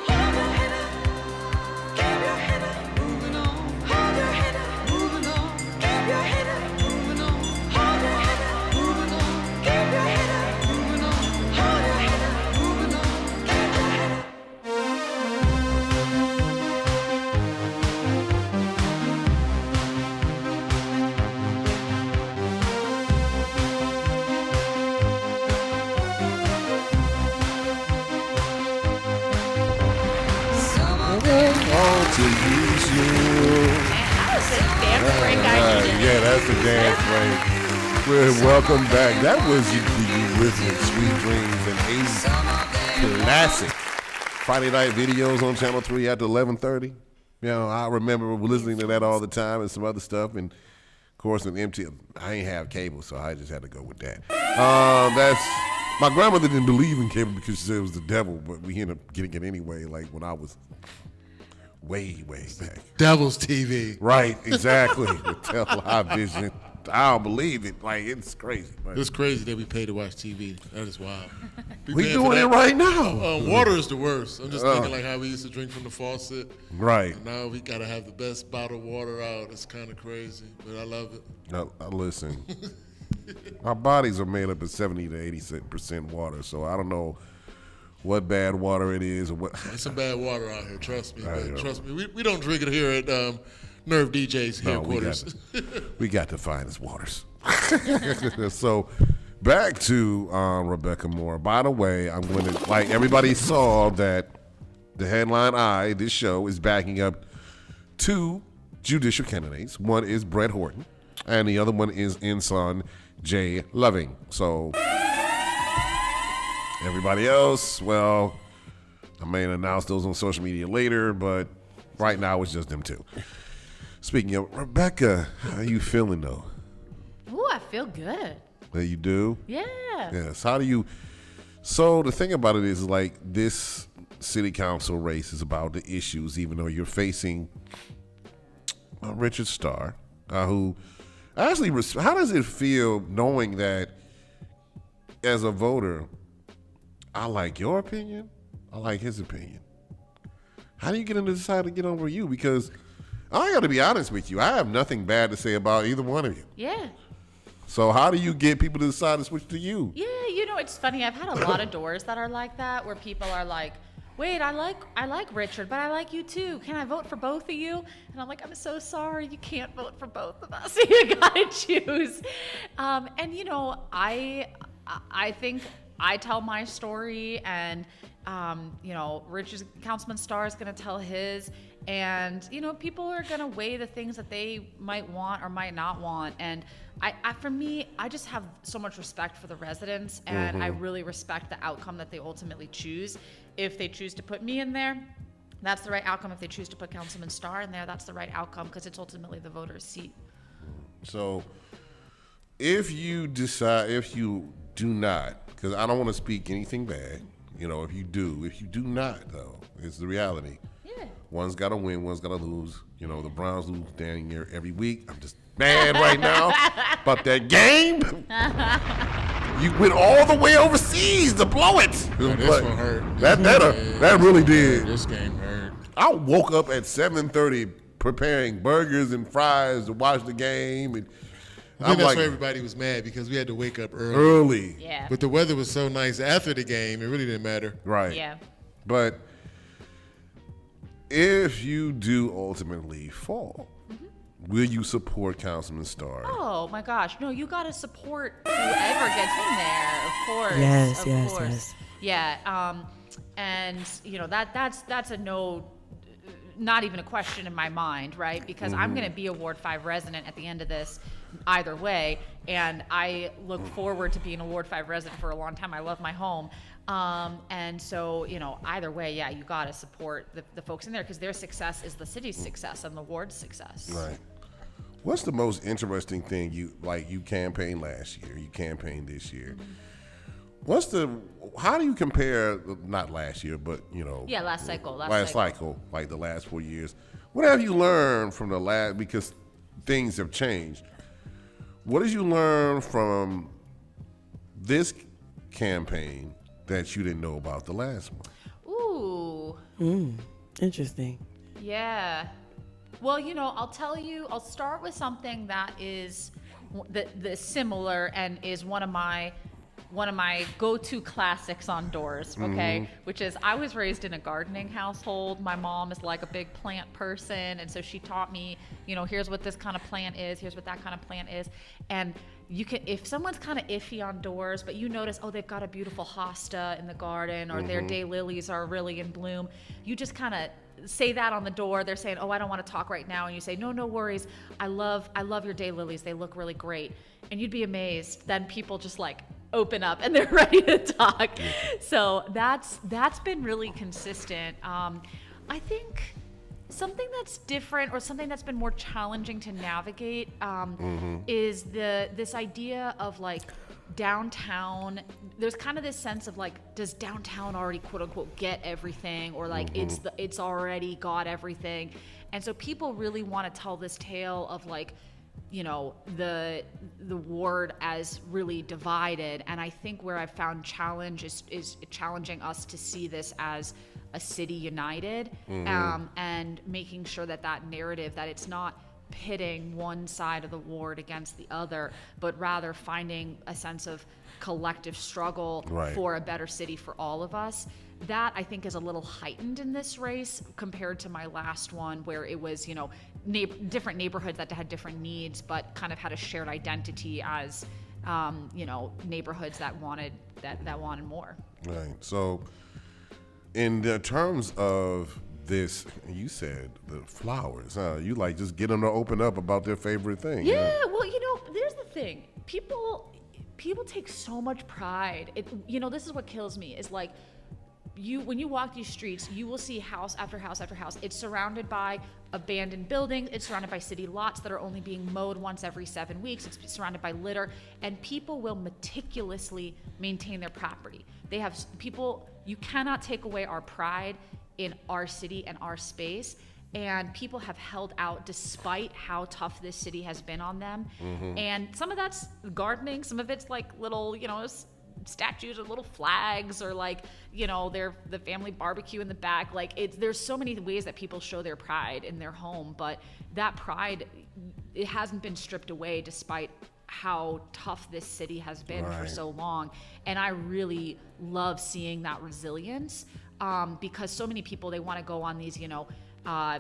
Hold your head up, keep your head up, moving on. Hold your head up, moving on. Keep your head up, moving on. Hold your head up, moving on. Keep your head up, moving on. Hold your head up, moving on. Keep your head up. Some of them Want to use you. That's a dance break I needed. Yeah, that's the dance break. Well, welcome back. That was the Eurythmics, Sweet Dreams, and 80s classic. Friday night videos on Channel 3 after 11:30. You know, I remember listening to that all the time and some other stuff. And, of course, with MTV, I ain't have cable, so I just had to go with that. My grandmother didn't believe in cable because she said it was the devil, but we ended up getting it anyway, like when I was way back. Devil's TV. Right, exactly. With television. I don't believe it. Like, it's crazy. But It's crazy that we pay to watch TV. That is wild. we doing it right now. Water is the worst. I'm just thinking like how we used to drink from the faucet. Right. And now we got to have the best bottled water out. It's kind of crazy, but I love it. Now, listen. Our bodies are made up of 70 to 80% water, so I don't know what bad water it is or what. There's some bad water out here, trust me. I know. Trust me. We don't drink it here at Nerve DJ's headquarters. We got the finest waters. So back to Rebecca Moore. By the way, I'm going to, like everybody saw that the headline this show is backing up two judicial candidates. One is Brett Horton, and the other one is Ensign Jay Loving. So everybody else, well, I may announce those on social media later, but right now it's just them two. Speaking of Rebecca, how you feeling though? Ooh, I feel good. That you do? Yeah. Yes. How do you? So the thing about it is, like, this city council race is about the issues, even though you're facing Richard Starr, who actually, how does it feel knowing that as a voter, I like your opinion, I like his opinion? How do you get him to decide to get over you? Because I got to be honest with you, I have nothing bad to say about either one of you. Yeah. So how do you get people to decide to switch to you? Yeah, you know, it's funny. I've had a lot of doors that are like that, where people are like, wait, I like Richard, but I like you too. Can I vote for both of you? And I'm like, I'm so sorry, you can't vote for both of us. You gotta choose. And you know, I think I tell my story, and you know, Richard, Councilman Starr is gonna tell his, and you know, people are gonna weigh the things that they might want or might not want. And for me, I just have so much respect for the residents, and I really respect the outcome that they ultimately choose. If they choose to put me in there, that's the right outcome. If they choose to put Councilman Starr in there, that's the right outcome, because it's ultimately the voter's seat. So if you do not, because I don't want to speak anything bad, you know, if you do not, though, it's the reality. Yeah. One's got to win, one's got to lose. You know, the Browns lose down here every week. I'm just mad right now about that game. You went all the way overseas to blow it. Yeah, this one hurt. That really did. This game hurt. I woke up at 7:30 preparing burgers and fries to watch the game, and I think that's why everybody was mad, because we had to wake up early. Early. Yeah. But the weather was so nice after the game, it really didn't matter. Right. Yeah. But if you do ultimately fall, will you support Councilman Starr? Oh my gosh, no, you gotta support whoever gets in there, of course. Yes, of yes, course. yes. Yeah, and you know, that's a no, not even a question in my mind, right? Because I'm gonna be a Ward 5 resident at the end of this either way, and I look forward to being a Ward 5 resident for a long time. I love my home. And so, you know, either way, yeah, you gotta support the folks in there, because their success is the city's success and the ward's success. Right. What's the most interesting thing you campaigned last year, you campaigned this year? How do you compare, not last year, but you know. Yeah, last cycle, like the last 4 years. What have you learned from the last, because things have changed. What did you learn from this campaign that you didn't know about the last one? Ooh. Interesting. Yeah. Well, you know, I'll start with something that is the similar and is one of my go-to classics on doors, okay? Which is, I was raised in a gardening household. My mom is like a big plant person, and so she taught me, you know, here's what this kind of plant is, here's what that kind of plant is. And you can, if someone's kind of iffy on doors, but you notice, oh, they've got a beautiful hosta in the garden, or their daylilies are really in bloom, you just kind of say that on the door. They're saying, oh, I don't want to talk right now. And you say, no worries. I love your daylilies. They look really great. And you'd be amazed. Then people just like open up and they're ready to talk. So that's been really consistent. I think something that's different, or something that's been more challenging to navigate, is this idea of like downtown. There's kind of this sense of like, does downtown already quote unquote get everything, or like it's already got everything? And so people really want to tell this tale of like, you know, the ward as really divided. And I think where I've found challenge is challenging us to see this as a city united, and making sure that narrative, that it's not pitting one side of the ward against the other, but rather finding a sense of collective struggle for a better city for all of us. That I think is a little heightened in this race compared to my last one, where it was, you know, different neighborhoods that had different needs, but kind of had a shared identity as, you know, neighborhoods that wanted more. Right. So, in the terms of this, you said the flowers. You like just get them to open up about their favorite thing. Yeah. Well, you know, there's the thing. People take so much pride. You know, this is what kills me. Is like, when you walk these streets, you will see house after house after house. It's surrounded by abandoned buildings. It's surrounded by city lots that are only being mowed once every 7 weeks. It's surrounded by litter, and people will meticulously maintain their property. They have people. You cannot take away our pride in our city and our space. And people have held out despite how tough this city has been on them. And some of that's gardening. Some of it's like little, you know, statues or little flags, or like, you know, the family barbecue in the back. Like, there's so many ways that people show their pride in their home, but that pride, it hasn't been stripped away despite how tough this city has been for so long. And I really love seeing that resilience, because so many people, they want to go on these, you know,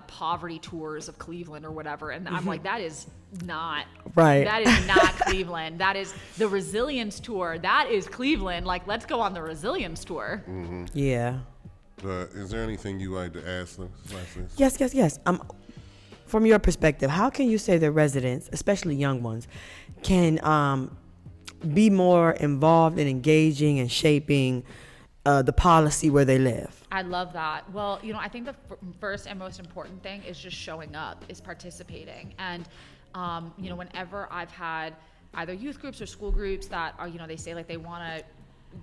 poverty tours of Cleveland or whatever, and I'm like, that is not that is not Cleveland. That is the resilience tour. That is Cleveland. Like, let's go on the resilience tour. Yeah. Is there anything you like to ask them? Yes. From your perspective, how can you say that residents, especially young ones, can be more involved in engaging and shaping the policy where they live? I love that. Well, you know, I think the first and most important thing is just showing up, is participating. And, you know, whenever I've had either youth groups or school groups that are, you know, they say like they want to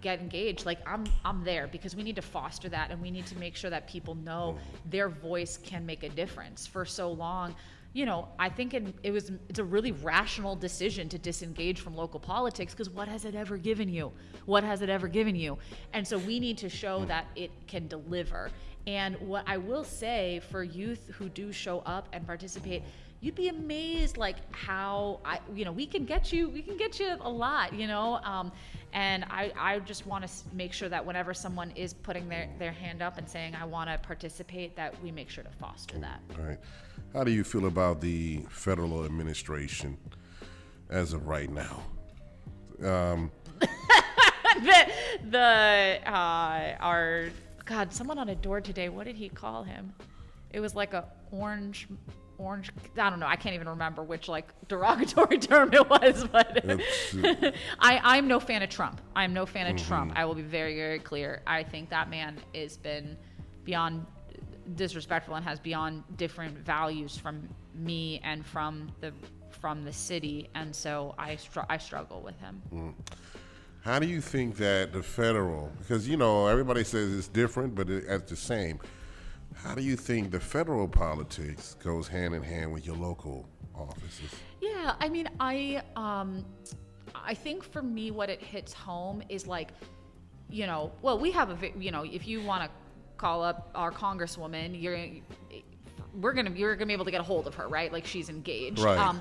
get engaged, like I'm there, because we need to foster that, and we need to make sure that people know their voice can make a difference. For so long, you know, I think it's a really rational decision to disengage from local politics, because what has it ever given you? What has it ever given you? And so we need to show that it can deliver. And what I will say for youth who do show up and participate, you'd be amazed like how we can get you a lot, you know. And I just want to make sure that whenever someone is putting their hand up and saying I want to participate, that we make sure to foster that. All right. How do you feel about the federal administration as of right now? Someone on a door today, what did he call him? It was like a orange, I don't know, I can't even remember which like derogatory term it was, but I'm no fan of Trump. I'm no fan of Trump. I will be very, very clear. I think that man has been beyond disrespectful and has beyond different values from me and from the city, and so I struggle with him. How do you think that the federal, because you know everybody says it's different, but it's the same. How do you think the federal politics goes hand in hand with your local offices? Yeah, I mean, I think for me what it hits home is like, you know, well, we have if you want to call up our congresswoman, you're gonna be able to get a hold of her, right? Like, she's engaged. Right.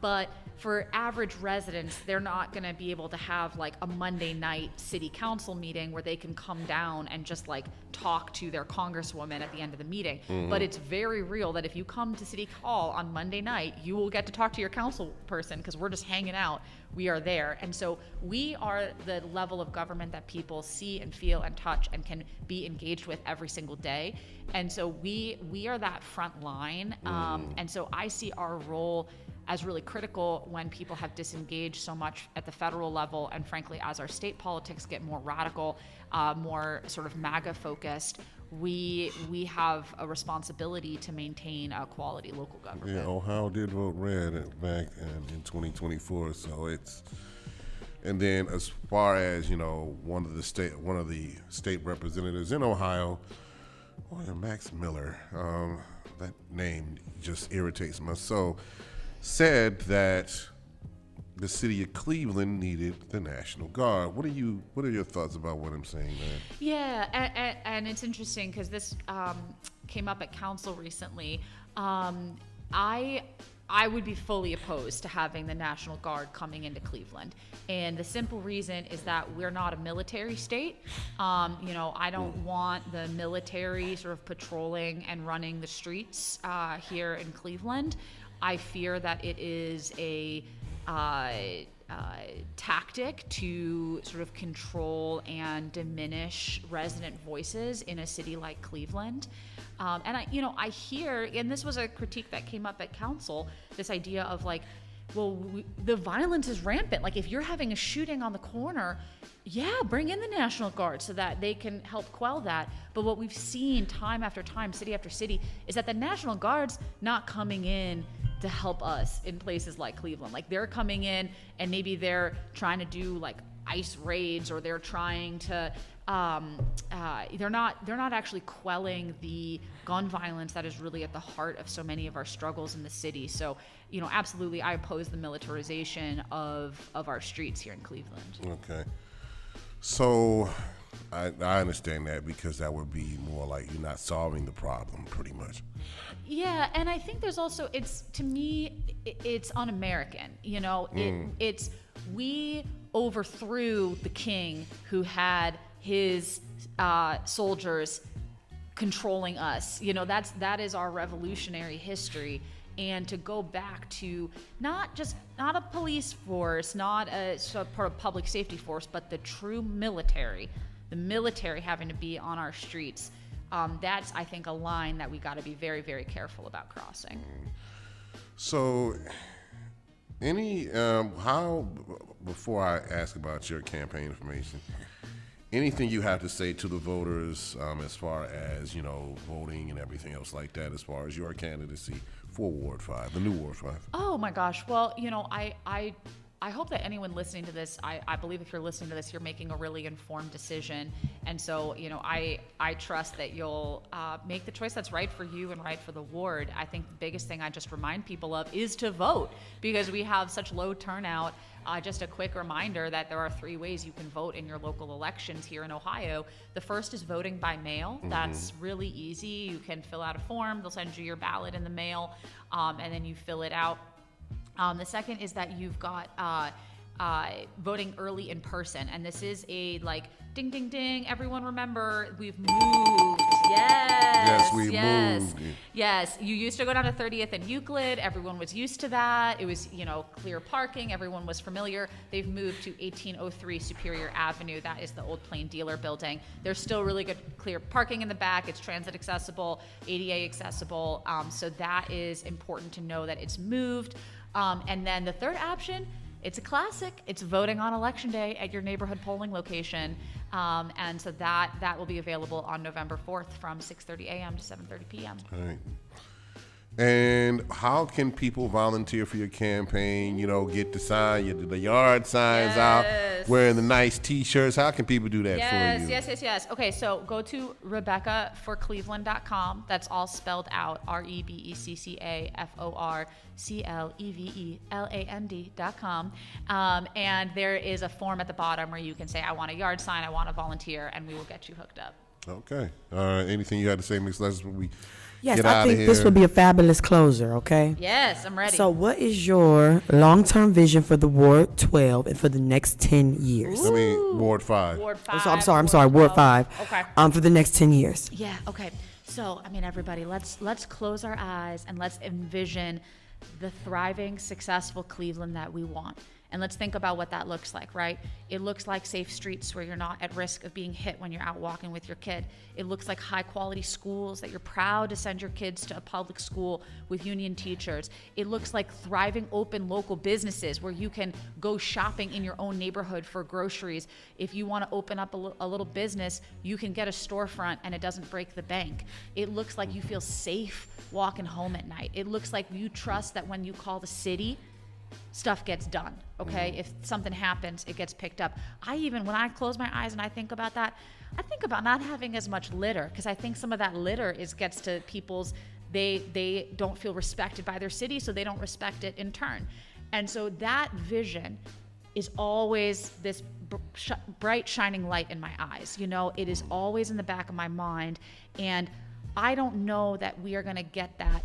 But for average residents, they're not going to be able to have like a Monday night city council meeting where they can come down and just like talk to their congresswoman at the end of the meeting. But it's very real that if you come to City Hall on Monday night, you will get to talk to your council person because we're just hanging out. We are there. And so we are the level of government that people see and feel and touch and can be engaged with every single day. And so we are that front line. And so I see our role as really critical when people have disengaged so much at the federal level, and frankly, as our state politics get more radical, more sort of MAGA focused, we have a responsibility to maintain a quality local government. Yeah, Ohio did vote red back in 2024, so it's. And then as far as one of the state representatives in Ohio, Max Miller, that name just irritates me. So, said that the city of Cleveland needed the National Guard. What are your thoughts about what I'm saying there? Yeah, and it's interesting because this came up at council recently. I would be fully opposed to having the National Guard coming into Cleveland. And the simple reason is that we're not a military state. I don't want the military sort of patrolling and running the streets here in Cleveland. I fear that it is a tactic to sort of control and diminish resident voices in a city like Cleveland. And I hear, and this was a critique that came up at council, this idea of like, the violence is rampant. Like if you're having a shooting on the corner, bring in the National Guard so that they can help quell that. But what we've seen time after time, city after city, is that the National Guard's not coming in to help us in places like Cleveland. Like they're coming in and maybe they're trying to do like ICE raids, or they're trying to they're not actually quelling the gun violence that is really at the heart of so many of our struggles in the city. So absolutely I oppose the militarization of our streets here in Cleveland. Okay, so I understand that, because that would be more like you're not solving the problem pretty much. Yeah, and I think there's also, to me it's un-American. It's we overthrew the king who had his soldiers controlling us. That is our revolutionary history. And to go back to not a police force, not a public safety force, but the true military, the military having to be on our streets. That's, I think, a line that we got to be very, very careful about crossing. So, before I ask about your campaign information, anything you have to say to the voters as far as, voting and everything else like that, as far as your candidacy for Ward 5, the new Ward 5? Oh my gosh. Well, I hope that anyone listening to this, I believe if you're listening to this, you're making a really informed decision. And so, I trust that you'll make the choice that's right for you and right for the ward. I think the biggest thing I just remind people of is to vote, because we have such low turnout. Just a quick reminder that there are 3 ways you can vote in your local elections here in Ohio. The first is voting by mail. That's really easy. You can fill out a form. They'll send you your ballot in the mail, and then you fill it out. The second is that you've got voting early in person, and this is a ding ding ding, everyone remember we've moved. Yes, moved. Yes, you used to go down to 30th and Euclid. Everyone was used to that. It was clear parking. Everyone was familiar. They've moved to 1803 Superior Avenue. That is the old Plain Dealer building. There's still really good clear parking in the back. It's transit accessible, ADA accessible, so that is important to know that it's moved. And then the third option, it's a classic. It's voting on Election Day at your neighborhood polling location. And so that will be available on November 4th from 6:30 a.m. to 7:30 p.m. All right. And how can people volunteer for your campaign? Get the sign, the yard signs out, wearing the nice T-shirts. How can people do that for you? Yes. Okay, so go to RebeccaForCleveland.com. That's all spelled out, RebeccaForCleveland.com. And there is a form at the bottom where you can say, I want a yard sign, I want to volunteer, and we will get you hooked up. Okay. Anything you had to say, Ms. Leslie, before we Yes, get I out of think here? this would be a fabulous closer, okay? Yes, I'm ready. So what is your long-term vision for the Ward 12 and for the next 10 years? I mean, Ward 5. Ward Oh, 5. I'm sorry, Ward 5. Okay. For the next 10 years. Yeah, okay. So, I mean, everybody, let's close our eyes and let's envision the thriving, successful Cleveland that we want. And let's think about what that looks like, right? It looks like safe streets where you're not at risk of being hit when you're out walking with your kid. It looks like high quality schools that you're proud to send your kids to a public school with union teachers. It looks like thriving, open local businesses where you can go shopping in your own neighborhood for groceries. If you want to open up a little business, you can get a storefront and it doesn't break the bank. It looks like you feel safe walking home at night. It looks like you trust that when you call the city, stuff gets done, okay? If something happens, it gets picked up. When I close my eyes and I think about that, I think about not having as much litter, because I think some of that litter gets to people's, they don't feel respected by their city, so they don't respect it in turn. And so that vision is always this bright, shining light in my eyes. You know, it is always in the back of my mind, and I don't know that we are gonna get that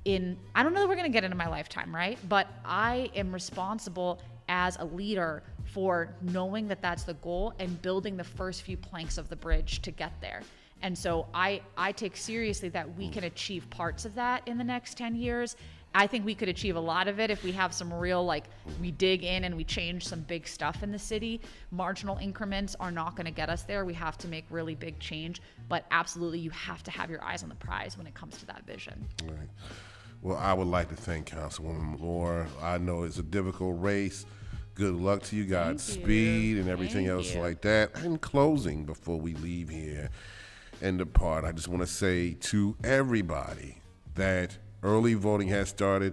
I don't know that we're going to get it in my lifetime, right? But I am responsible as a leader for knowing that that's the goal and building the first few planks of the bridge to get there. And so I take seriously that we can achieve parts of that in the next 10 years. I think we could achieve a lot of it if we have some real, we dig in and we change some big stuff in the city. Marginal increments are not going to get us there. We have to make really big change. But absolutely, you have to have your eyes on the prize when it comes to that vision. All right. Well, I would like to thank Councilwoman Maurer. I know it's a difficult race. Good luck to you, Godspeed, and everything else like that. In closing, before we leave here and depart, I just want to say to everybody that early voting has started.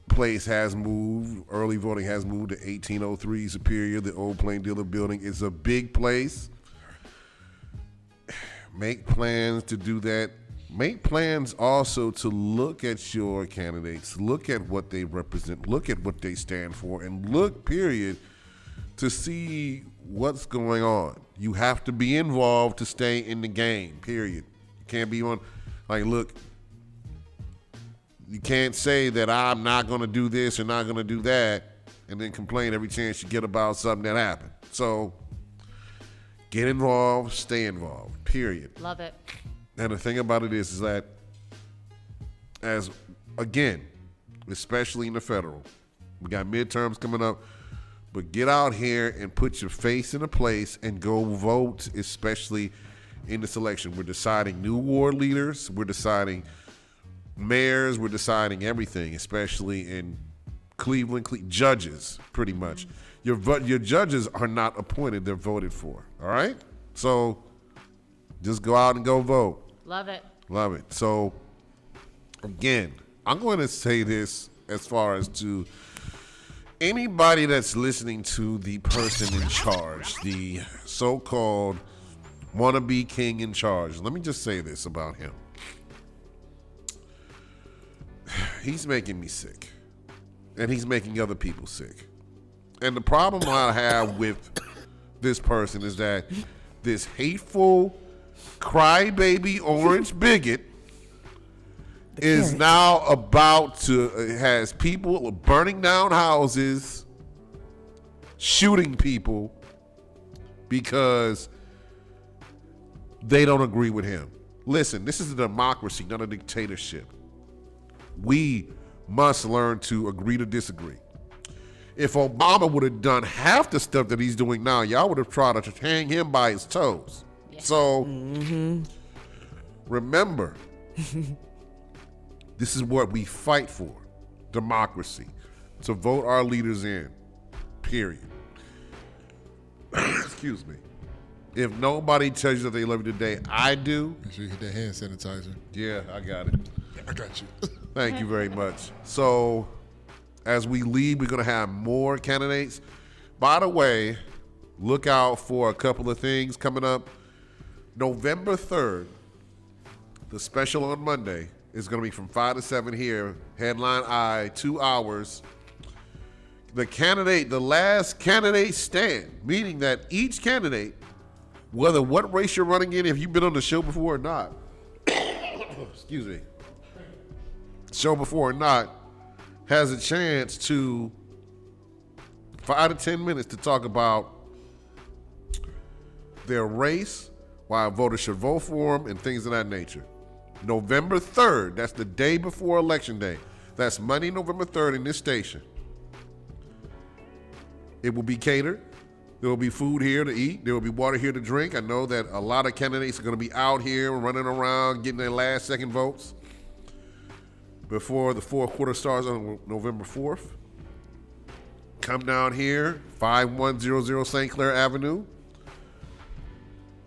Place has moved. Early voting has moved to 1803 Superior. The old Plain Dealer building is a big place. Make plans to do that. Make plans also to look at your candidates, look at what they represent, look at what they stand for, and look, period, to see what's going on. You have to be involved to stay in the game, period. You can't be on, look, you can't say that I'm not going to do this or not going to do that and then complain every chance you get about something that happened. So get involved, stay involved, period. Love it. And the thing about it is that, again, especially in the federal, we got midterms coming up, but get out here and put your face in a place and go vote, especially in this election. We're deciding new ward leaders, we're deciding mayors, we're deciding everything, especially in Cleveland, judges, pretty much. Your judges are not appointed, they're voted for, all right? So just go out and go vote. Love it. Love it. So, again, I'm going to say this as far as to anybody that's listening to the person in charge, the so-called wannabe king in charge. Let me just say this about him. He's making me sick, and he's making other people sick. And the problem I have with this person is that this hateful, crybaby orange bigot is now about to has people burning down houses, shooting people because they don't agree with him. Listen, this is a democracy, not a dictatorship. We must learn to agree to disagree. If Obama would have done half the stuff that he's doing now, y'all would have tried to hang him by his toes. Yeah. So, remember, this is what we fight for, democracy, to vote our leaders in, period. Excuse me. If nobody tells you that they love you today, I do. Make sure you get that hand sanitizer. Yeah, I got it. I got you. Thank you very much. So, as we leave, we're going to have more candidates. By the way, look out for a couple of things coming up. November 3rd, the special on Monday, is going to be from 5 to 7 here. Headline I, 2 hours. The last candidate stand, meaning that each candidate whether what race you're running in, if you've been on the show before or not, excuse me, show before or not, has a chance to 5 to 10 minutes to talk about their race, why voters should vote for them, and things of that nature. November 3rd, that's the day before Election Day. That's Monday, November 3rd in this station. It will be catered. There will be food here to eat. There will be water here to drink. I know that a lot of candidates are going to be out here running around getting their last second votes before the fourth quarter starts on November 4th. Come down here, 5100 St. Clair Avenue.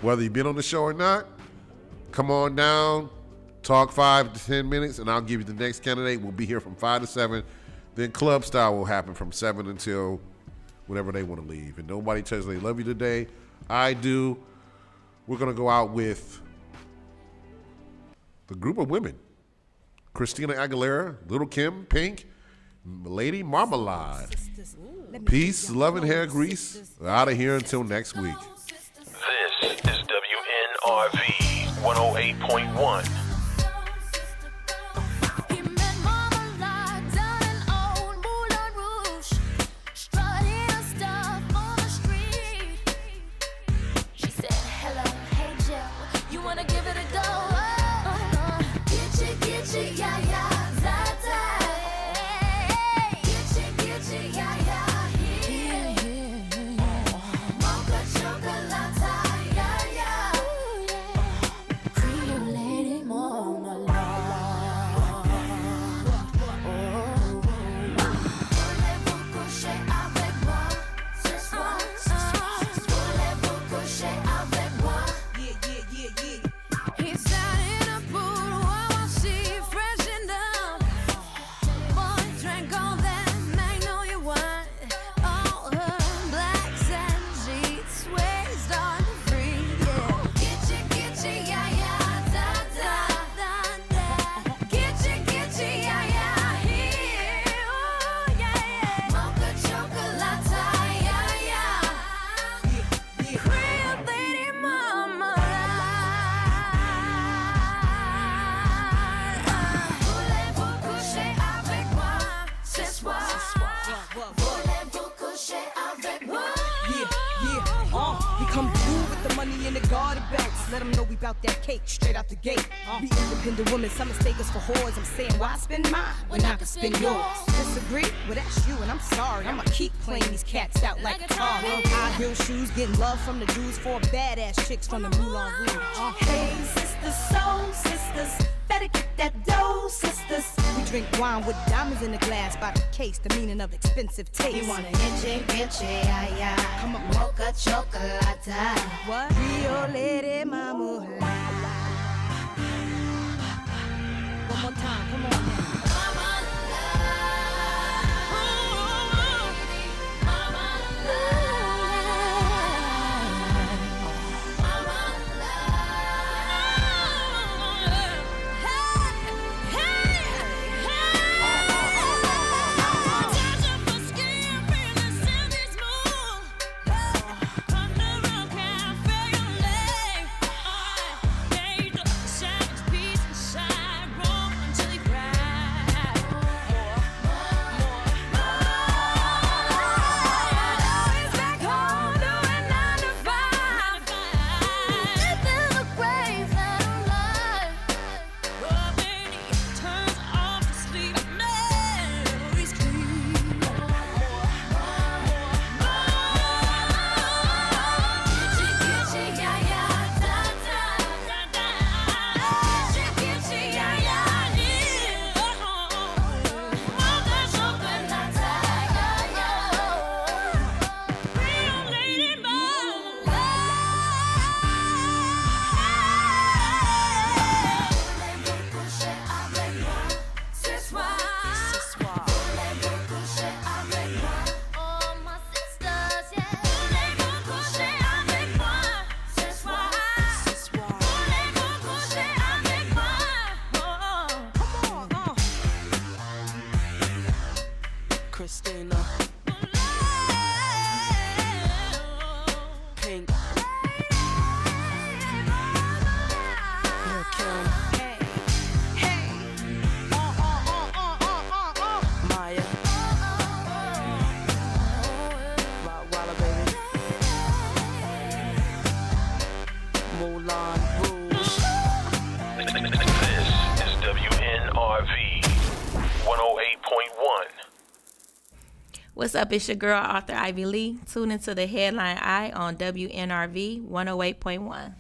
Whether you've been on the show or not, come on down, talk 5 to 10 minutes, and I'll give you the next candidate. We'll be here from 5 to 7. Then club style will happen from 7 until whenever they want to leave. And nobody tells you they love you today. I do. We're going to go out with the group of women. Christina Aguilera, Little Kim, Pink, Lady Marmalade. Peace, love, and hair grease. We're out of here until next week. This is WNRV 108.1. Let them know we bout that cake straight out the gate. We independent women, some mistake us for whores. I'm saying, why spend mine when I can spend yours? Disagree? Well, that's you, and I'm sorry. I'ma keep playing these cats out like a car. High heel shoes, getting love from the dudes, 4 badass chicks from the Moulin Rouge. Hey, sisters, soul sisters, better get that dough, sisters. We drink wine with diamonds in the glass by the case, the meaning of expensive taste. You want an inche, ay, ay. Come on, mocha chocolate. What? Rio Lady Mama. One more time, come on now. Moulin Rouge. This is WNRV 108.1. What's up? It's your girl, Author Ivy Lee. Tune into the Headline Eye on WNRV 108.1.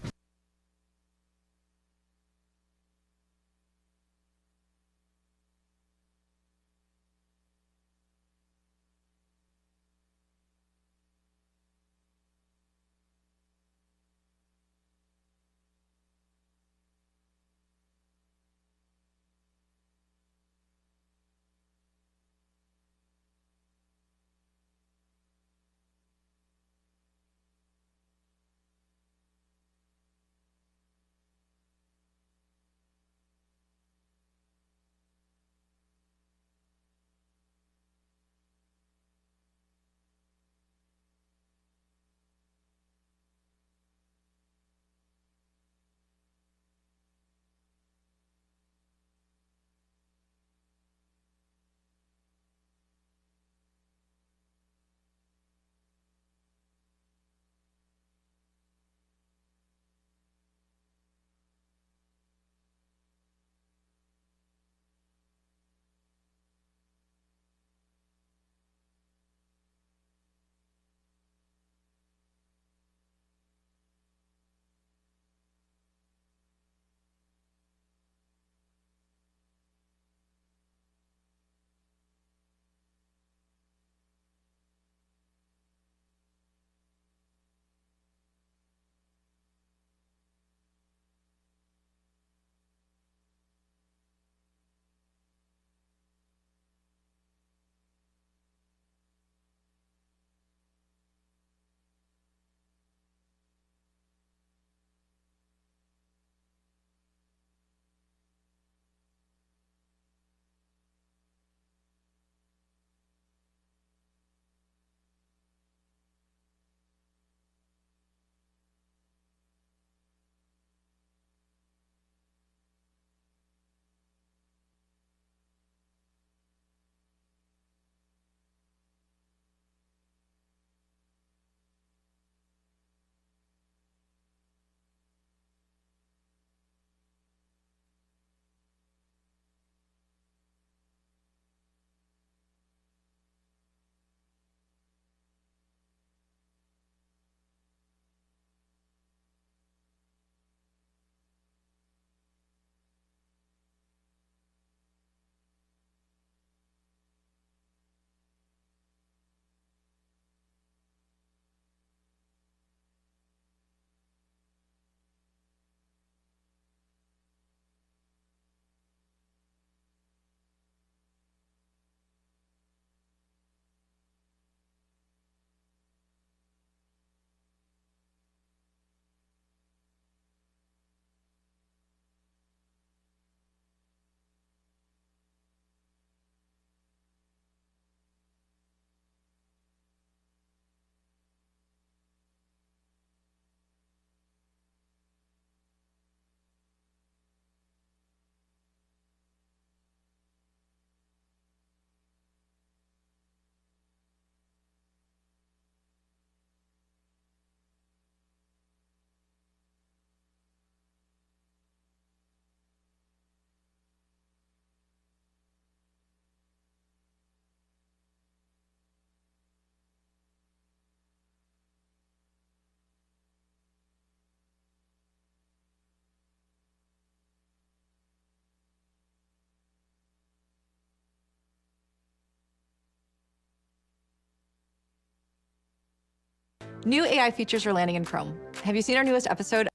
New AI features are landing in Chrome. Have you seen our newest episode?